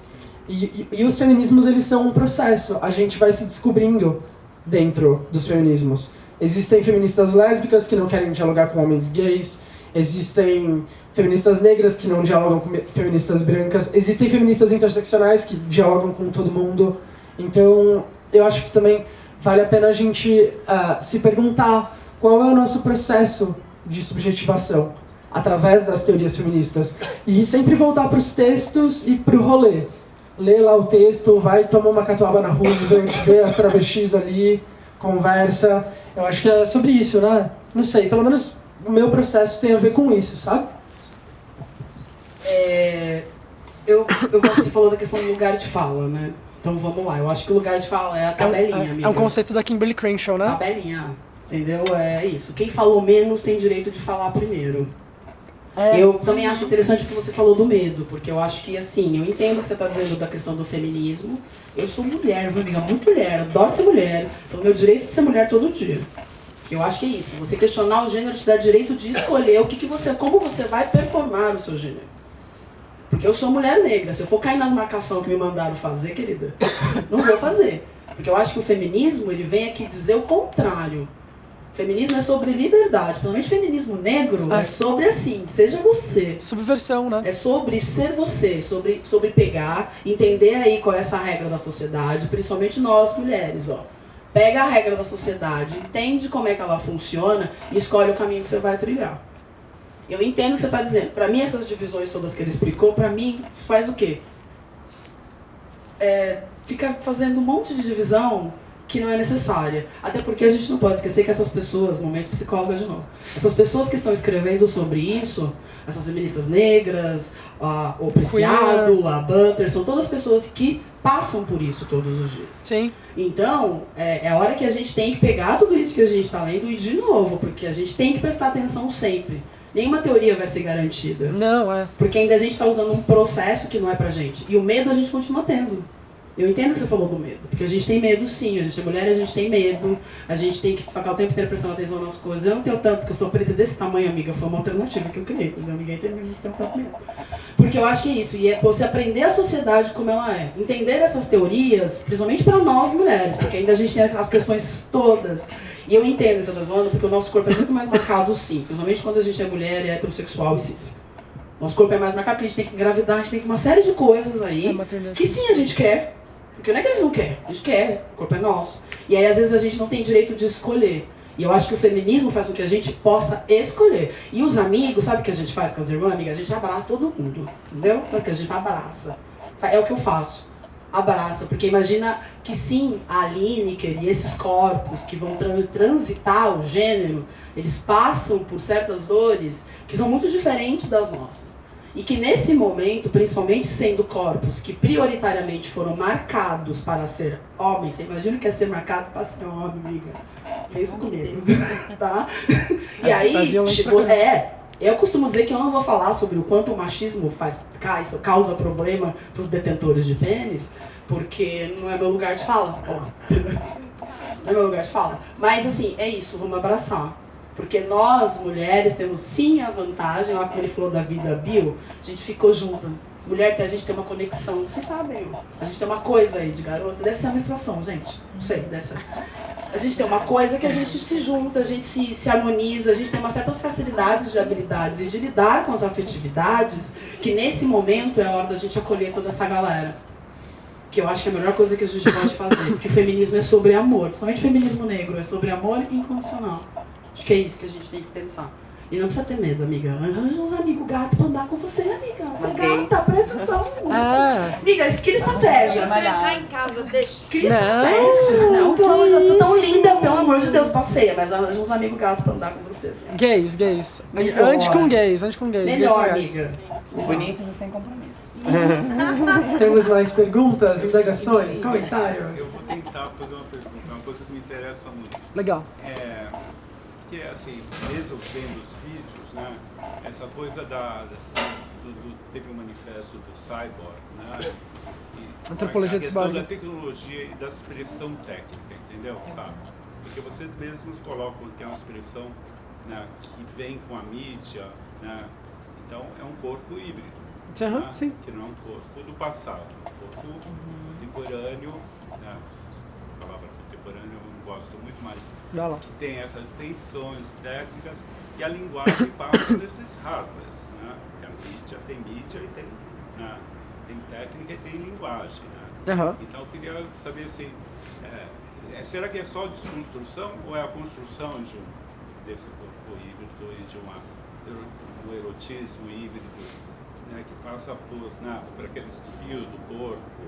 E os feminismos, eles são um processo. A gente vai se descobrindo dentro dos feminismos. Existem feministas lésbicas que não querem dialogar com homens gays. Existem feministas negras que não dialogam com feministas brancas. Existem feministas interseccionais que dialogam com todo mundo. Então, eu acho que também vale a pena a gente se perguntar qual é o nosso processo de subjetivação através das teorias feministas. E sempre voltar para os textos e para o rolê. Lê lá o texto, vai tomar uma catuaba na rua, vê as travestis ali, conversa. Eu acho que é sobre isso, né? Não sei, pelo menos o meu processo tem a ver com isso, sabe? Você falou da questão do lugar de fala, né? Então vamos lá, eu acho que o lugar de fala é a tabelinha, amiga. É um conceito da Kimberly Crenshaw, né? Tabelinha, entendeu? É isso. Quem falou menos tem direito de falar primeiro. Eu também acho interessante o que você falou do medo, porque eu acho que, assim, eu entendo o que você está dizendo da questão do feminismo. Eu sou mulher, minha amiga, muito mulher, adoro ser mulher, então meu direito de ser mulher todo dia. Eu acho que é isso, você questionar o gênero te dá direito de escolher como você vai performar o seu gênero. Porque eu sou mulher negra, se eu for cair nas marcações que me mandaram fazer, querida, não vou fazer. Porque eu acho que o feminismo, ele vem aqui dizer o contrário. Feminismo é sobre liberdade, principalmente feminismo negro, é sobre assim, seja você. Subversão, né? É sobre ser você, sobre pegar, entender aí qual é essa regra da sociedade, principalmente nós mulheres, ó. Pega a regra da sociedade, entende como é que ela funciona e escolhe o caminho que você vai trilhar. Eu entendo o que você está dizendo. Para mim, essas divisões todas que ele explicou, para mim, faz o quê? Fica fazendo um monte de divisão que não é necessária. Até porque a gente não pode esquecer que essas pessoas, momento psicóloga de novo, essas pessoas que estão escrevendo sobre isso, essas feministas negras, o Preciado, a Butler, são todas pessoas que passam por isso todos os dias. Sim. Então, é a hora que a gente tem que pegar tudo isso que a gente está lendo e de novo, porque a gente tem que prestar atenção sempre. Nenhuma teoria vai ser garantida. Não, Porque ainda a gente está usando um processo que não é pra gente. E o medo a gente continua tendo. Eu entendo que você falou do medo, porque a gente tem medo sim, a gente é mulher, a gente tem medo, a gente tem que ficar o tempo inteiro prestando atenção nas coisas. Eu não tenho tanto, porque eu sou preta desse tamanho, amiga, foi uma alternativa que eu criei, entendeu? Ninguém tem tanto medo. Porque eu acho que é isso, e é você aprender a sociedade como ela é. Entender essas teorias, principalmente para nós mulheres, porque ainda a gente tem as questões todas. E eu entendo isso que eu tô falando, porque o nosso corpo é muito mais marcado, sim. Principalmente quando a gente é mulher, é heterossexual e cis. Nosso corpo é mais marcado porque a gente tem que engravidar, a gente tem que uma série de coisas aí, que sim a gente quer. Porque não é que a gente não quer, a gente quer, o corpo é nosso. E aí às vezes a gente não tem direito de escolher. E eu acho que o feminismo faz com que a gente possa escolher. E os amigos, sabe o que a gente faz com as irmãs, amiga? A gente abraça todo mundo, entendeu? Porque a gente abraça. É o que eu faço. Abraça, porque imagina que sim, a Lineker e esses corpos que vão transitar o gênero, eles passam por certas dores que são muito diferentes das nossas. E que nesse momento, principalmente sendo corpos que prioritariamente foram marcados para ser homens, você imagina o que é ser marcado para ser homem, amiga? Pensa comigo, tá? E aí, chegou, eu costumo dizer que eu não vou falar sobre o quanto o machismo causa problema para os detentores de pênis, porque não é meu lugar de fala. Não é meu lugar de fala. Mas assim, é isso, vamos abraçar. Porque nós, mulheres, temos sim a vantagem, lá como ele falou da vida bio, a gente ficou junto. Mulher, a gente tem uma conexão, vocês sabem, a gente tem uma coisa aí de garota, deve ser uma menstruação, gente, não sei, deve ser. A gente tem uma coisa que a gente se junta, a gente se harmoniza, a gente tem umas certas facilidades de habilidades e de lidar com as afetividades, que nesse momento é a hora da gente acolher toda essa galera. Que eu acho que é a melhor coisa que a gente pode fazer, porque o feminismo é sobre amor, principalmente o feminismo negro, é sobre amor incondicional. Acho que é isso que a gente tem que pensar. E não precisa ter medo, amiga. Arranja uns amigos gatos pra andar com você, amiga. Você é gata, presta atenção. Amiga, cria estratégia. Trancar em casa, deixa. Cria estratégia. Não, pelo amor de Deus, tô tão linda, pelo amor de Deus, passeia. Mas arranja uns amigos gatos pra andar com você. Gays. Ande com gays. Melhor, amiga. Bonitos e sem compromisso. Temos mais perguntas, indagações, comentários? Eu vou tentar fazer uma pergunta, uma coisa que me interessa muito. Legal. Que é assim, mesmo vendo os vídeos, né, essa coisa teve um manifesto do Cyborg, né, Antropologia a de questão Cyborg. da tecnologia e da expressão técnica, entendeu? Sabe? Porque vocês mesmos colocam que é uma expressão, né, que vem com a mídia, né, então é um corpo híbrido, né, sim. que não é um corpo do passado, é um corpo contemporâneo, né, a palavra contemporâneo eu gosto muito mais, que tem essas extensões técnicas e a linguagem passa desses hardwares, né? Porque a mídia e tem, né? Tem técnica e tem linguagem, né? Então eu queria saber assim, será que é só desconstrução ou é a construção desse corpo híbrido e de um erotismo híbrido, né? Que passa por aqueles fios do corpo,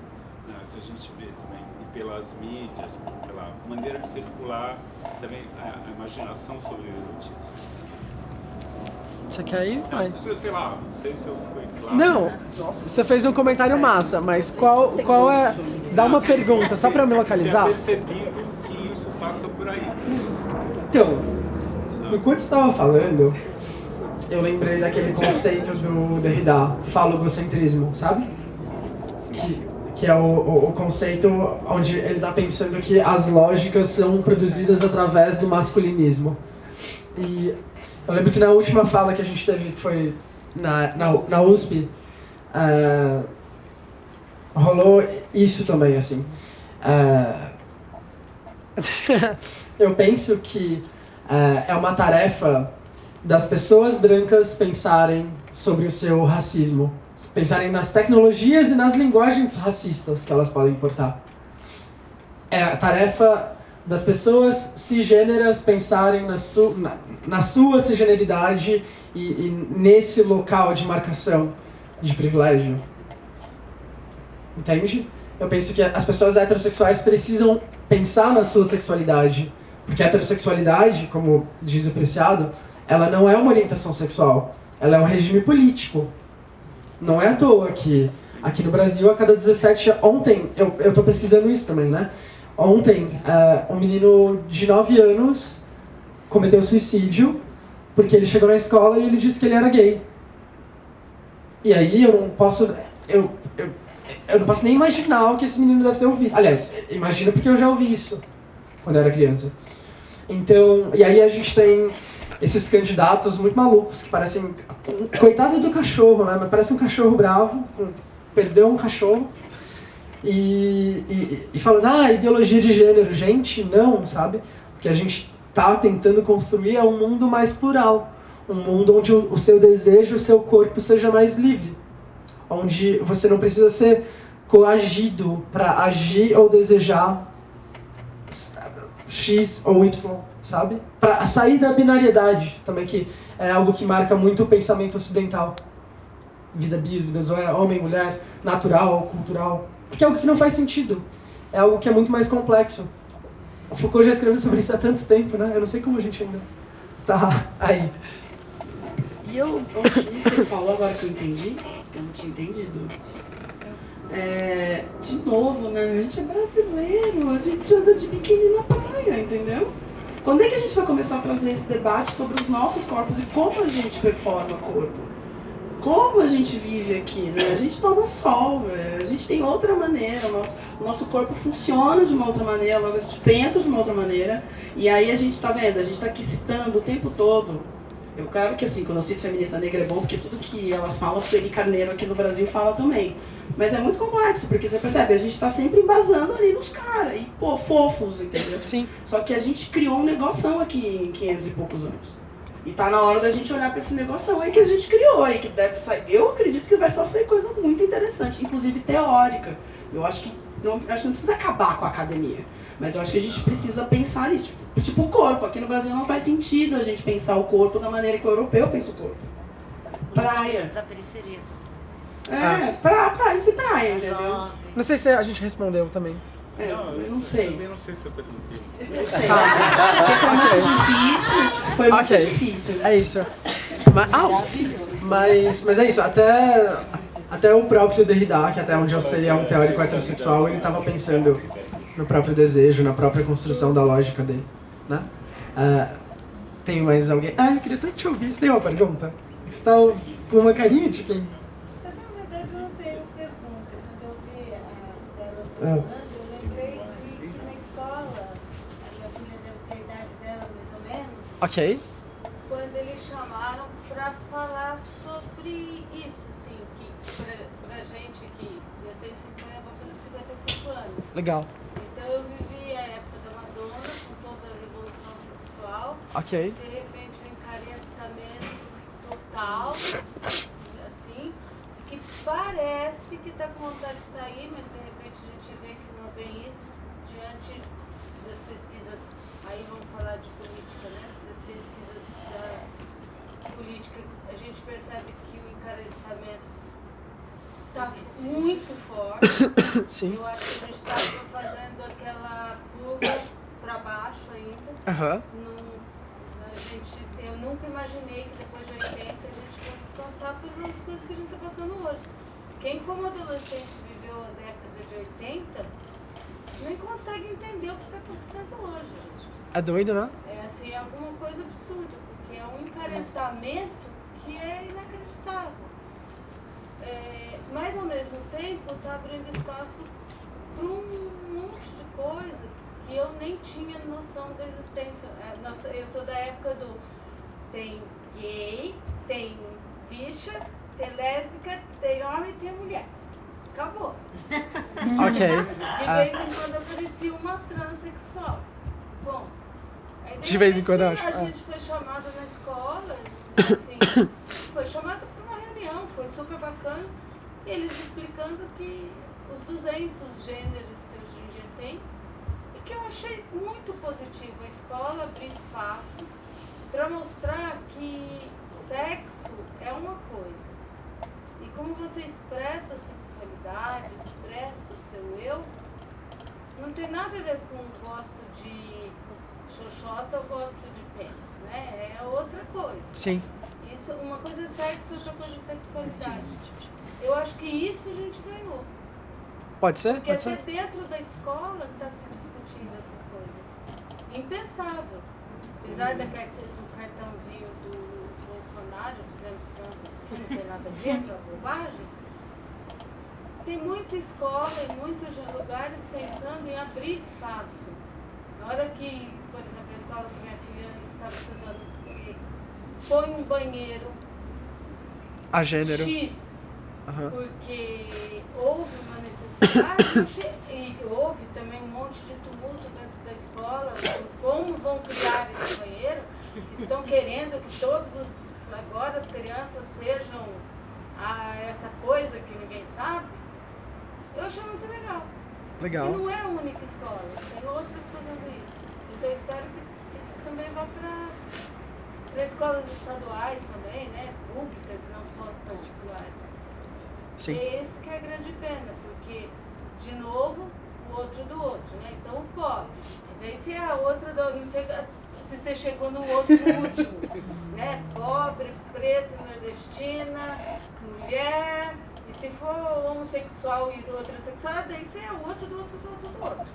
né? Que a gente vê também, e pelas mídias, pela maneira de circular também a imaginação sobre o erotismo. Você quer ir? Vai. Sei lá, não sei se eu fui claro. Não, você fez um comentário massa, mas qual é... Dá uma pergunta, só pra eu me localizar. Você percebido que isso passa por aí. Então, enquanto você estava falando, eu lembrei daquele conceito do Derrida, falogocentrismo, sabe? Que é o conceito onde ele está pensando que as lógicas são produzidas através do masculinismo. E eu lembro que na última fala que a gente teve, que foi na USP, rolou isso também, assim. Eu penso que é uma tarefa das pessoas brancas pensarem sobre o seu racismo, pensarem nas tecnologias e nas linguagens racistas que elas podem importar. É a tarefa das pessoas cisgêneras pensarem na sua cisgeneridade e nesse local de marcação de privilégio. Entende? Eu penso que as pessoas heterossexuais precisam pensar na sua sexualidade, porque a heterossexualidade, como diz o Preciado, ela não é uma orientação sexual, ela é um regime político. Não é à toa que aqui no Brasil, a cada 17... Ontem, eu tô pesquisando isso também, né? Ontem, um menino de 9 anos cometeu suicídio porque ele chegou na escola e ele disse que ele era gay. E aí eu não posso... Eu não posso nem imaginar o que esse menino deve ter ouvido. Aliás, imagina porque eu já ouvi isso quando eu era criança. Então, e aí a gente tem esses candidatos muito malucos que parecem... Coitado do cachorro, né? Mas parece um cachorro bravo, perdeu um cachorro. E falando, ideologia de gênero. Gente, não, sabe? O que a gente tá tentando construir é um mundo mais plural. Um mundo onde o seu desejo, o seu corpo seja mais livre. Onde você não precisa ser coagido para agir ou desejar X ou Y, sabe? Para sair da binariedade também, que é algo que marca muito o pensamento ocidental. Vida bis, vida zoé, homem, mulher, natural, cultural. Porque é algo que não faz sentido. É algo que é muito mais complexo. O Foucault já escreveu sobre isso há tanto tempo, né? Eu não sei como a gente ainda tá aí. E isso que você falou agora que eu entendi, que eu não tinha entendido. De novo, né? A gente é brasileiro, a gente anda de biquíni na praia, entendeu? Quando é que a gente vai começar a trazer esse debate sobre os nossos corpos e como a gente performa o corpo? Como a gente vive aqui, né? A gente toma sol, a gente tem outra maneira, o nosso corpo funciona de uma outra maneira, logo a gente pensa de uma outra maneira, e aí a gente tá vendo, a gente tá aqui citando o tempo todo. Eu claro que assim, quando eu cito feminista negra é bom, porque tudo que elas falam, a Sueli Carneiro aqui no Brasil fala também. Mas é muito complexo, porque você percebe, a gente tá sempre embasando ali nos caras, e pô, fofos, entendeu? Sim. Só que a gente criou um negoção aqui em 500 e poucos anos. E tá na hora da gente olhar pra esse negoção aí que a gente criou, aí que deve sair. Eu acredito que vai só sair coisa muito interessante, inclusive teórica. Eu acho que não precisa acabar com a academia, mas eu acho que a gente precisa pensar nisso. Tipo o corpo, aqui no Brasil não faz sentido a gente pensar o corpo da maneira que o europeu pensa o corpo. Praia. Pra periferia. Praia, entendeu? Não sei se a gente respondeu também. Eu não sei. Eu também não sei se eu perguntei. Não sei. Porque foi muito difícil. Foi muito difícil. É isso. Mas é isso. Até o próprio Derrida, que até onde eu sei é um teórico heterossexual, ele estava pensando no próprio desejo, na própria construção da lógica dele, né? Tem mais alguém? Eu queria tanto te ouvir. Você tem uma pergunta? Você está com uma carinha de quem? Na verdade, eu não tenho pergunta. Quando eu vi a dela falando, eu lembrei que na escola, a minha filha deve ter a idade dela, mais ou menos. Ok. Quando eles chamaram para falar sobre isso, assim, que pra gente que eu tenho 50, vou fazer 55 anos. Legal. Então eu vivi a época da Madonna, com toda a revolução sexual. Ok. De repente um encaretamento total, assim, que parece que está com vontade de sair, mas de repente a gente vê que não é bem isso, diante das pesquisas, aí vamos falar de política, né? Das pesquisas da política, a gente percebe que o encaretamento está muito forte. Sim. Eu acho que a gente está fazendo aquela curva para baixo ainda. Aham. Eu nunca imaginei que depois de 80 a gente fosse passar por umas coisas que a gente está passando hoje. Quem como adolescente viveu a década de 80 nem consegue entender o que está acontecendo hoje, gente. É doido, né? É assim, é alguma coisa absurda, porque é um encaretamento que é inacreditável. Mas ao mesmo tempo está abrindo espaço para um monte de coisas que eu nem tinha noção da existência. Eu sou da época do tem gay, tem bicha, tem lésbica, tem homem e tem mulher. Acabou. Ok. De vez em quando aparecia uma transexual. Bom, aí de vez em quando eu acho. A gente foi chamada na escola, assim, foi chamada para uma reunião, foi super bacana. E eles explicando que os 200 gêneros que hoje em dia tem, e que eu achei muito positivo a escola abrir espaço para mostrar que sexo é uma coisa. E como você expressa a sexualidade, expressa o seu eu, não tem nada a ver com gosto de xoxota ou gosto de pênis, né? É outra coisa. Sim. Isso, uma coisa é sexo, outra coisa é sexualidade. Eu acho que isso a gente ganhou. Pode ser? Porque Pode ser. até dentro da escola está se discutindo essas coisas. Impensável. Apesar do cartãozinho do Bolsonaro dizendo que não tem nada a ver com a bobagem, tem muita escola e muitos lugares pensando em abrir espaço. Na hora que, por exemplo, a escola que minha filha estava estudando põe um banheiro A gênero. X, Aham. porque houve uma necessidade e houve também um monte de tumulto dentro da escola, como vão criar esse banheiro, que estão querendo que agora as crianças sejam essa coisa que ninguém sabe. Eu achei muito legal. Legal. E não é a única escola, tem outras fazendo isso. Eu espero que isso também vá para escolas estaduais também, né? Públicas, não só particulares. Sim. É esse que é a grande pena, porque, de novo, o outro do outro, né? Então o pobre. E daí se a outra não chega, se você chegou no outro último, né? Pobre, preta, nordestina, mulher. E se for homossexual e heterossexual, daí você é o outro do outro do outro do outro.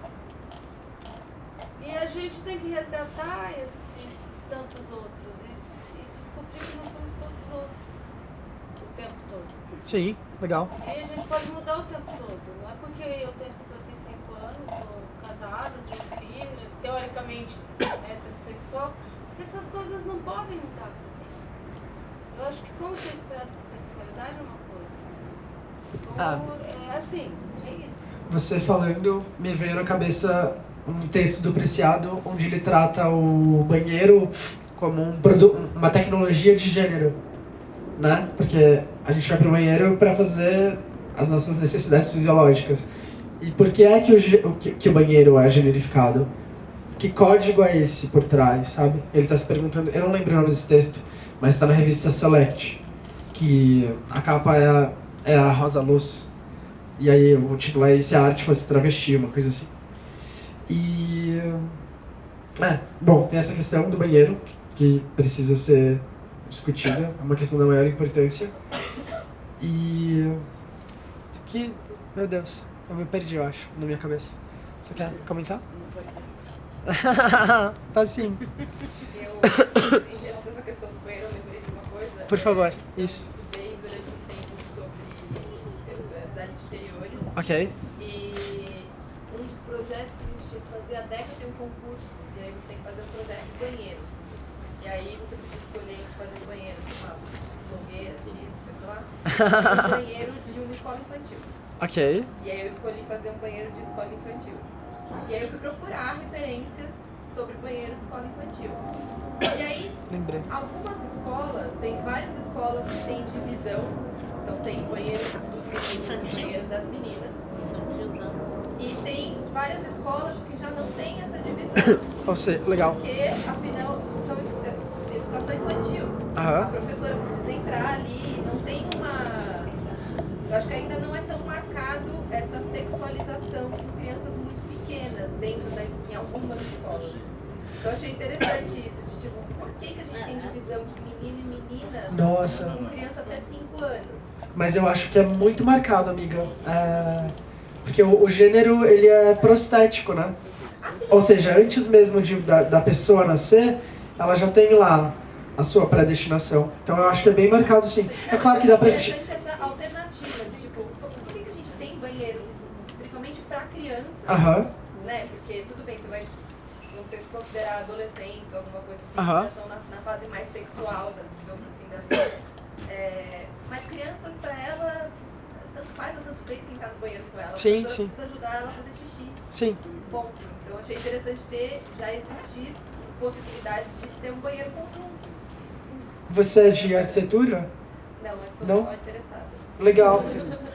E a gente tem que resgatar esses tantos outros e descobrir que nós somos todos outros o tempo todo. Sim, legal. E a gente pode mudar o tempo todo. Não é porque eu tenho 55 anos, sou casada, tenho filho, teoricamente heterossexual, que essas coisas não podem mudar com o tempo. Eu acho que como você expressa a sexualidade é uma coisa. É assim, é isso. Você falando, me veio na cabeça um texto do Preciado, onde ele trata o banheiro como uma tecnologia de gênero, né? Porque a gente vai pro banheiro para fazer as nossas necessidades fisiológicas. E por que é que o banheiro é generificado? Que código é esse por trás, sabe? Ele está se perguntando, eu não lembro o nome desse texto, mas está na revista Select, que a capa é a Rosa Luz. E aí o título é Se a Arte Fosse Travesti, uma coisa assim. E... bom, tem essa questão do banheiro, que precisa ser discutida, é uma questão da maior importância. E... que, meu Deus, eu me perdi, eu acho, na minha cabeça. Você quer comentar? Tá sim. Em relação a essa questão do banheiro, eu lembrei de uma coisa. Por favor, isso. Eu estudei durante um tempo sobre design de exteriores. Ok. E um dos projetos que a gente tinha que fazer, a DECA tem um concurso, e aí você tem que fazer um projeto de banheiros. E aí você podia escolher fazer banheiro de uma blogueira, X, sei lá, um banheiro de uma escola infantil. Ok. E aí eu escolhi fazer um banheiro de escola infantil. E aí eu fui procurar referências sobre banheiro de escola infantil. E aí, algumas escolas, tem várias escolas que têm divisão. Então tem banheiro dos meninos, banheiro das meninas. E tem várias escolas que já não têm essa divisão. Ou seja, legal. Porque, afinal, são educação infantil. Aham. A professora precisa entrar ali, não tem uma... Eu acho que ainda não é tão marcado essa sexualização com crianças muito pequenas dentro em algumas escolas. Então eu achei interessante isso, de tipo, por que a gente tem divisão de menino e menina com criança até 5 anos? Mas eu acho que é muito marcado, amiga. Porque o gênero, ele é prostético, né? Ou seja, antes mesmo da pessoa nascer, ela já tem lá a sua predestinação. Então eu acho que é bem marcado, sim. É claro que dá pra gente... essa alternativa de, tipo, por que a gente tem banheiros, principalmente pra criança, né? Porque tudo bem, você vai não ter que considerar adolescentes, alguma coisa assim, que já estão na fase mais sexual, digamos assim, da vida. Mas crianças, pra ela, tanto faz ou tanto fez quem tá no banheiro com ela. Sim, a sim. precisa ajudar ela a fazer xixi. Sim. Ponto. Então achei interessante já existir possibilidades de ter um banheiro conjunto. Você é de arquitetura? Não, eu sou só interessada. Legal.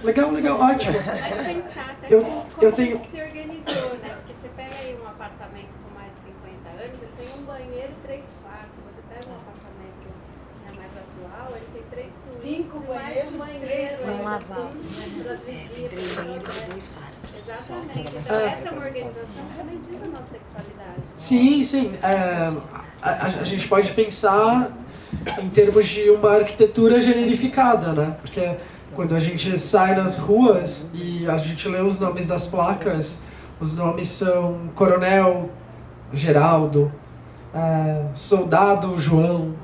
Legal, ótimo. Mas pensar até como tenho... se organizou, né? Porque você pega aí um apartamento com mais de 50 anos, ele tem um banheiro e 3 quartos. Você pega um apartamento que é mais atual, ele tem 3 suítes, 5 banheiros, banheiros, mais 3 banheiros. banheiros. 3 banheiros e 2 quartos. Exatamente. Então essa é uma organização que também diz a nossa sexualidade. Sim. A gente pode pensar em termos de uma arquitetura generificada, né? Porque quando a gente sai nas ruas e a gente lê os nomes das placas, os nomes são Coronel Geraldo, Soldado João.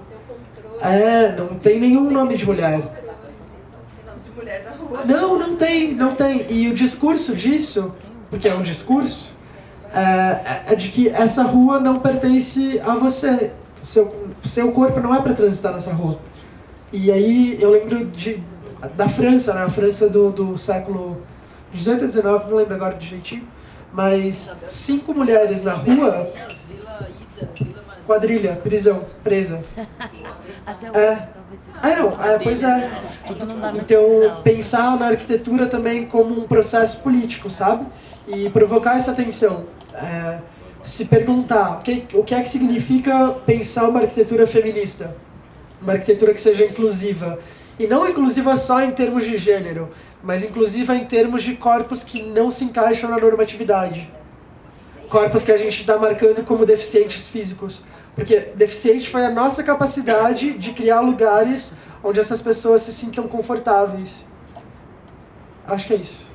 Não tem nenhum nome de mulher. De mulher na rua. Não tem. E o discurso disso, porque é um discurso, é de que essa rua não pertence a você. seu corpo não é para transitar nessa rua. E aí eu lembro da França, né? A França do século 18 a 19, não lembro agora direitinho, mas 5 mulheres na rua, quadrilha, prisão, presa. Até hoje, pois é. Então, pensar na arquitetura também como um processo político, sabe? E provocar essa tensão. Se perguntar o que é que significa pensar uma arquitetura feminista, uma arquitetura que seja inclusiva. E não inclusiva só em termos de gênero, mas inclusiva em termos de corpos que não se encaixam na normatividade. Corpos que a gente está marcando como deficientes físicos. Porque deficiente foi a nossa capacidade de criar lugares onde essas pessoas se sintam confortáveis. Acho que é isso.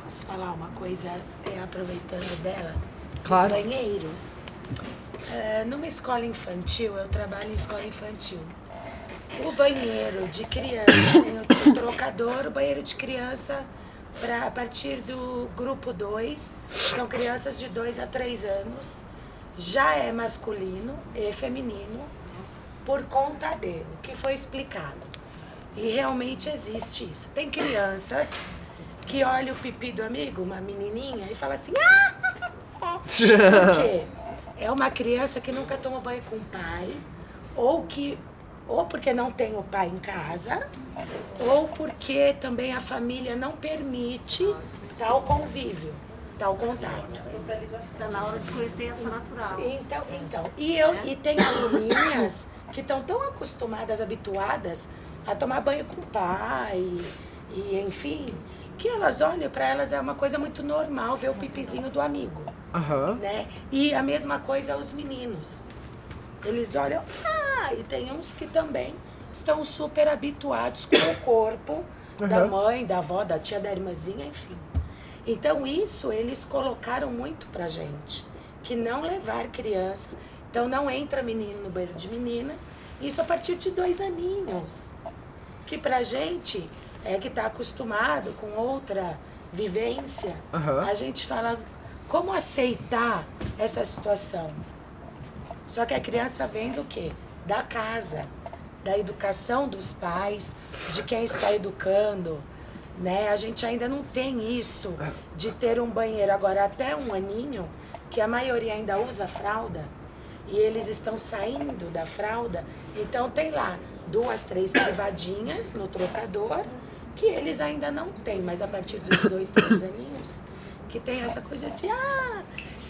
Posso falar uma coisa, aproveitando dela? Claro. Os banheiros. Numa escola infantil, eu trabalho em escola infantil. O banheiro de criança, tem o trocador, o banheiro de criança, a partir do grupo 2, são crianças de 2 a 3 anos, já é masculino e feminino, por conta de o que foi explicado. E realmente existe isso. Tem crianças que olham o pipi do amigo, uma menininha, e fala assim, por quê? É uma criança que nunca toma banho com o pai, ou porque não tem o pai em casa, ou porque também a família não permite tal convívio, tal contato. Está na hora de conhecer essa natural. Então. E tem aluninhas que estão tão acostumadas, habituadas a tomar banho com o pai, e enfim, que elas olham, para elas é uma coisa muito normal ver o pipizinho do amigo. Né? E a mesma coisa os meninos. Eles olham, e tem uns que também estão super habituados com o corpo da mãe, da avó, da tia, da irmãzinha, enfim. Então isso eles colocaram muito pra gente, que não levar criança, então não entra menino no banheiro de menina, isso a partir de 2 aninhos. Que pra gente, que tá acostumado com outra vivência, a gente fala, como aceitar essa situação? Só que a criança vem do quê? Da casa, da educação dos pais, de quem está educando, né? A gente ainda não tem isso de ter um banheiro. Agora, até 1 aninho, que a maioria ainda usa fralda, e eles estão saindo da fralda, então tem lá 2, 3 privadinhas no trocador, que eles ainda não têm, mas a partir dos 2, 3 aninhos, que tem essa coisa de,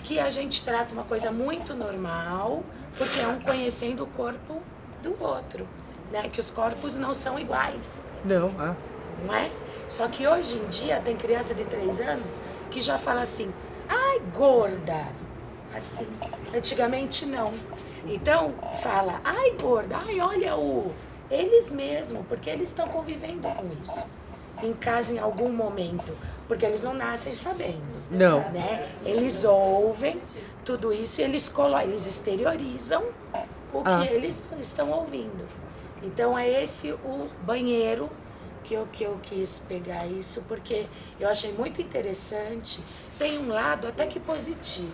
que a gente trata uma coisa muito normal, porque é um conhecendo o corpo do outro, né? Que os corpos não são iguais. Não é? Só que hoje em dia tem criança de 3 anos que já fala assim, ai, gorda. Assim, antigamente não. Então, fala, ai, gorda, ai, olha eles mesmo, porque eles estão convivendo com isso. Em casa, em algum momento, porque eles não nascem sabendo. Não. Né? Eles ouvem tudo isso e eles exteriorizam o que eles estão ouvindo. Então é esse o banheiro que eu quis pegar isso, porque eu achei muito interessante. Tem um lado até que positivo,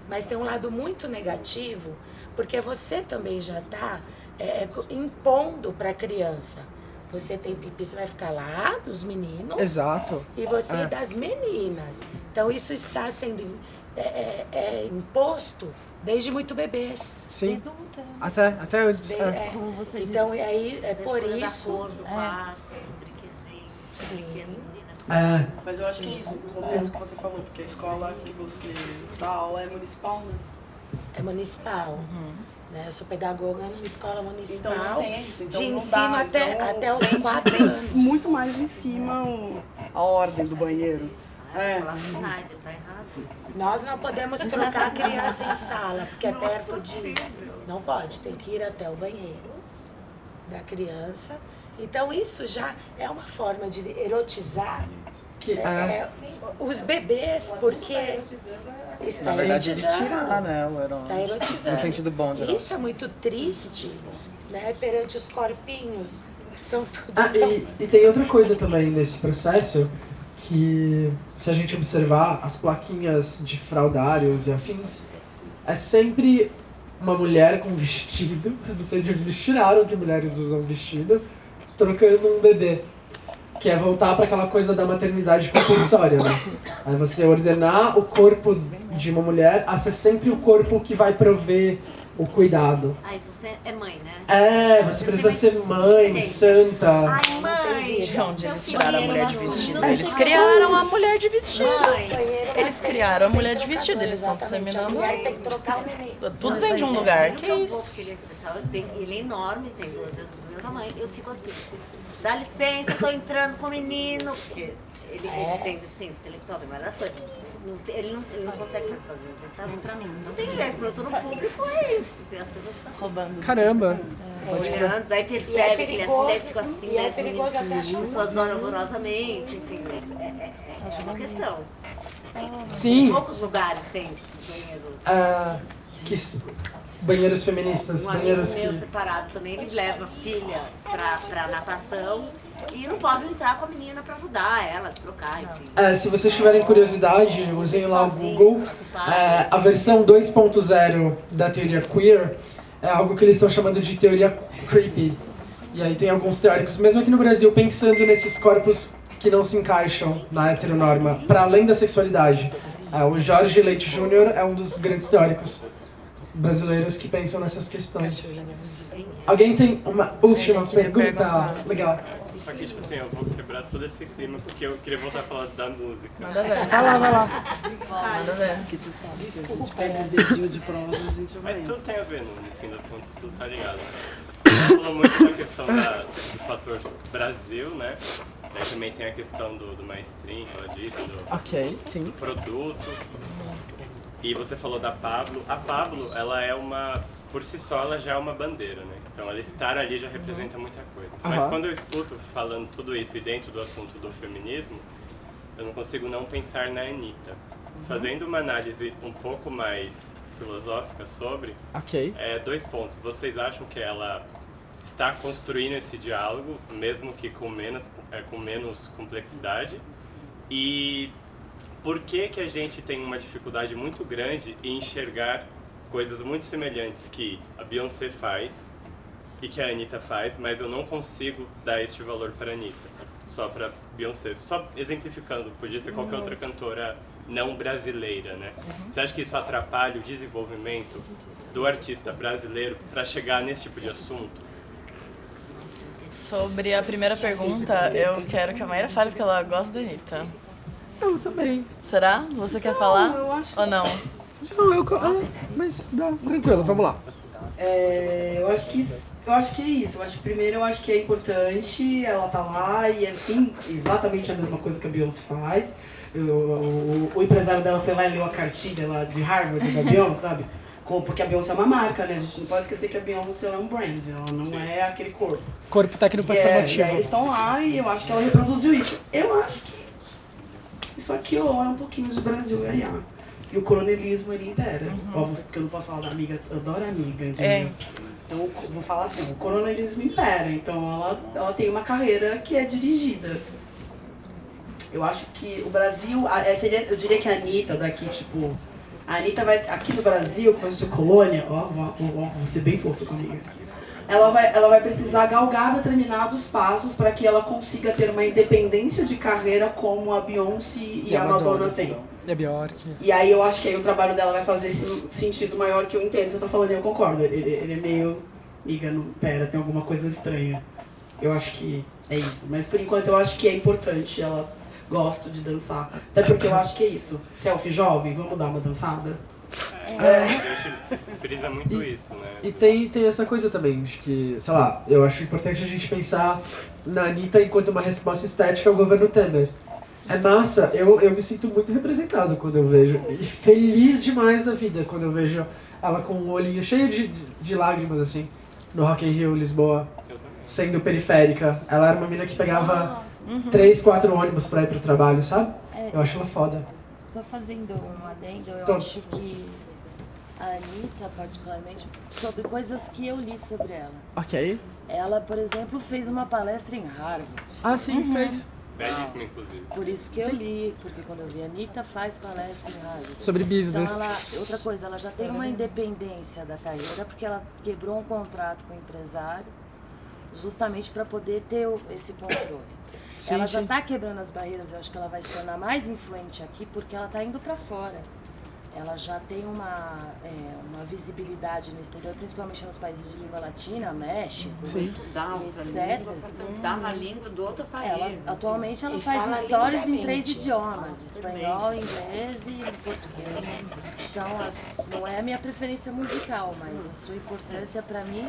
mas tem um lado muito negativo, porque você também já está impondo para a criança. Você tem pipi, você vai ficar lá dos meninos. Exato. E você das meninas. Então isso está sendo imposto desde muito bebês. Sim. Desde o útero. Até antes. Como você então disse. Aí é por isso. Da cor do quarto, os brinquedinhos. Sim. Mas eu acho que isso, o contexto que você falou, porque a escola que você dá aula é municipal, né? É municipal. Né? Eu sou pedagoga numa escola municipal, então não tem isso. Então de não ensino dá. até os 4 anos. Muito mais em cima a ordem do banheiro. Tá errado. Nós não podemos trocar a criança em sala, porque é perto de... Não pode, tem que ir até o banheiro da criança. Então isso já é uma forma de erotizar os bebês, porque está erotizando. Está erotizando. No sentido bom, geral. Isso é muito triste, né, perante os corpinhos, que são tudo... E tem outra coisa também nesse processo, que se a gente observar as plaquinhas de fraldários e afins, é sempre uma mulher com vestido, eu não sei de onde eles tiraram que mulheres usam vestido, trocando um bebê. Que é voltar para aquela coisa da maternidade compulsória, né? É você ordenar o corpo de uma mulher a ser sempre o corpo que vai prover o cuidado. Ai, você é mãe, né? É, você precisa ser mãe, santa. Ai, mãe! De onde eles tiraram a mulher de vestido? É Eles criaram a SUS. mulher de vestido. Mãe. Eles criaram a mulher de vestido, eles estão disseminando. Tem que trocar o neném. Tudo vem de um lugar, que Eu não isso? vou, porque ele é especial, ele é enorme, tem 2 vezes do meu tamanho. Eu fico assim, dá licença, eu tô entrando com o menino, porque ele tem deficiência intelectual, tem várias coisas. Ele não consegue fazer sozinho, tem que estar vindo pra mim. Não tem jeito, quando eu tô no público é isso. Tem as pessoas ficam roubando. Caramba! Olhando, daí percebe que ele é assim, daí fica assim, e é perigoso até achar as pessoas olham horrorosamente, enfim, mas é uma questão. Sim. Em poucos lugares tem banheiros. Banheiros feministas, Um amigo banheiros meu que... separado também, ele leva a filha pra natação e não pode entrar com a menina pra ajudar ela, se trocar, enfim. Se vocês tiverem curiosidade, usem lá o Google. A versão 2.0 da teoria queer é algo que eles estão chamando de teoria creepy. E aí tem alguns teóricos, mesmo aqui no Brasil, pensando nesses corpos que não se encaixam na heteronorma, para além da sexualidade. O Jorge Leite Jr. é um dos grandes teóricos brasileiros que pensam nessas questões. Alguém tem uma última pergunta? Legal. Só que, tipo assim, eu vou quebrar todo esse clima porque eu queria voltar a falar da música. Manda ver. Vai lá. Manda ver. Que você sabe que a gente pega um dedinho de prosa, a gente vai. Mas tudo tem a ver, no fim das contas, tudo tá ligado. Você falou muito da questão do fator Brasil, né? Daí também tem a questão do mainstream, que ela disse, do produto. E você falou da Pablo. A Pablo, ela é por si só, ela já é uma bandeira, né? Então, ela estar ali já representa muita coisa. Mas quando eu escuto falando tudo isso e dentro do assunto do feminismo, eu não consigo não pensar na Anitta. Fazendo uma análise um pouco mais filosófica sobre, 2 pontos. Vocês acham que ela está construindo esse diálogo, mesmo que com menos complexidade? E por que a gente tem uma dificuldade muito grande em enxergar coisas muito semelhantes que a Beyoncé faz e que a Anitta faz, mas eu não consigo dar este valor para a Anitta, só para Beyoncé? Só exemplificando, podia ser qualquer outra cantora não brasileira, né? Você acha que isso atrapalha o desenvolvimento do artista brasileiro para chegar nesse tipo de assunto? Sobre a primeira pergunta, eu quero que a Maíra fale porque ela gosta da Anitta. Eu também. Será? Você quer falar? Eu acho... Ou não? Não, mas dá, tranquilo, vamos lá. Eu acho que é isso. Primeiro eu acho que é importante ela tá lá e assim, exatamente a mesma coisa que a Beyoncé faz. O empresário dela foi lá e leu a cartilha lá de Harvard da Beyoncé, sabe? Porque a Beyoncé é uma marca, né? A gente não pode esquecer que a Beyoncé é um brand, ela não é aquele corpo. Corpo técnico performativo. E aí eles estão lá e eu acho que ela reproduziu isso. Eu acho que isso aqui é um pouquinho de Brasil e aí, e o coronelismo ele impera. Óbvio, porque eu não posso falar da amiga, eu adoro a amiga, entendeu? Então eu vou falar assim, o coronelismo impera, então ela tem uma carreira que é dirigida. Eu acho que o Brasil, eu diria que a Anitta daqui, tipo, a Anitta vai, aqui no Brasil, coisa de colônia, vou ser bem fofo comigo. Ela vai precisar galgar determinados passos para que ela consiga ter uma independência de carreira como a Beyoncé e a Madonna têm. E a Bjork. E aí eu acho que aí o trabalho dela vai fazer esse sentido maior que eu entendo. Você tá falando e eu concordo. Ele é meio... Miga, não, pera, tem alguma coisa estranha. Eu acho que é isso. Mas por enquanto eu acho que é importante, ela gosta de dançar. Até porque eu acho que é isso. Selfie jovem, vamos dar uma dançada? A gente frisa muito isso, né? E tem essa coisa também, de que, sei lá, eu acho importante a gente pensar na Anitta enquanto uma resposta estética ao governo Temer. É massa, eu me sinto muito representado quando eu vejo, e feliz demais da vida quando eu vejo ela com um olhinho cheio de lágrimas, assim, no Rock in Rio, Lisboa, sendo periférica. Ela era uma menina que pegava 3, 4 ônibus pra ir pro trabalho, sabe? Eu acho ela foda. Só fazendo um adendo, eu Todos. acho que a Anitta, particularmente, sobre coisas que eu li sobre ela. Ok. Ela, por exemplo, fez uma palestra em Harvard. Ah, sim, fez. Belíssimo, inclusive. Por isso que eu li, porque quando eu vi a Anitta faz palestra em rádio. Sobre business. Então outra coisa, ela já tem uma independência da carreira, porque ela quebrou um contrato com o empresário, justamente para poder ter esse controle. Sim, ela já sim. está quebrando as barreiras, eu acho que ela vai se tornar mais influente aqui, porque ela está indo para fora. Ela já tem uma visibilidade no exterior, principalmente nos países de língua latina, México, Estudar outra etc. língua para cantar na língua do outro país. Atualmente ela E faz fala stories em 3 lindamente. idiomas, espanhol, inglês e português. Então não é a minha preferência musical, mas a sua importância pra mim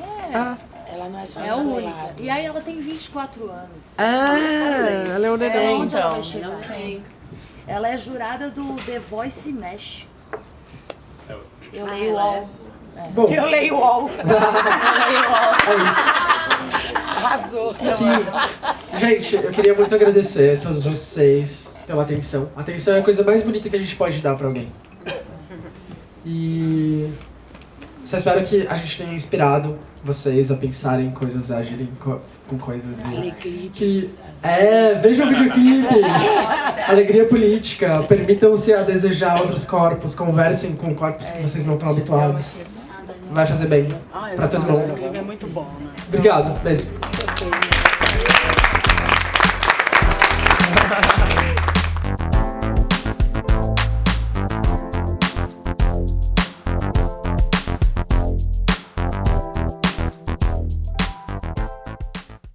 ela não é só é única. enrolada. E aí ela tem 24 anos. Ela é um neném. Onde ela vai Então, chegar? não tem. Ela é jurada do The Voice México. Eu Ah, leio ela UOL. Bom. Eu leio UOL. É isso. Arrasou. Sim. Gente, eu queria muito agradecer a todos vocês pela atenção. A atenção é a coisa mais bonita que a gente pode dar pra alguém. E só espero que a gente tenha inspirado vocês a pensarem em coisas, a agirem com coisas. Alegrias. Vejam videoclipes. Alegria política. Permitam-se a desejar outros corpos. Conversem com corpos que vocês não estão habituados. Vai fazer bem pra todo mundo. É muito bom, né? Obrigado. Beijo.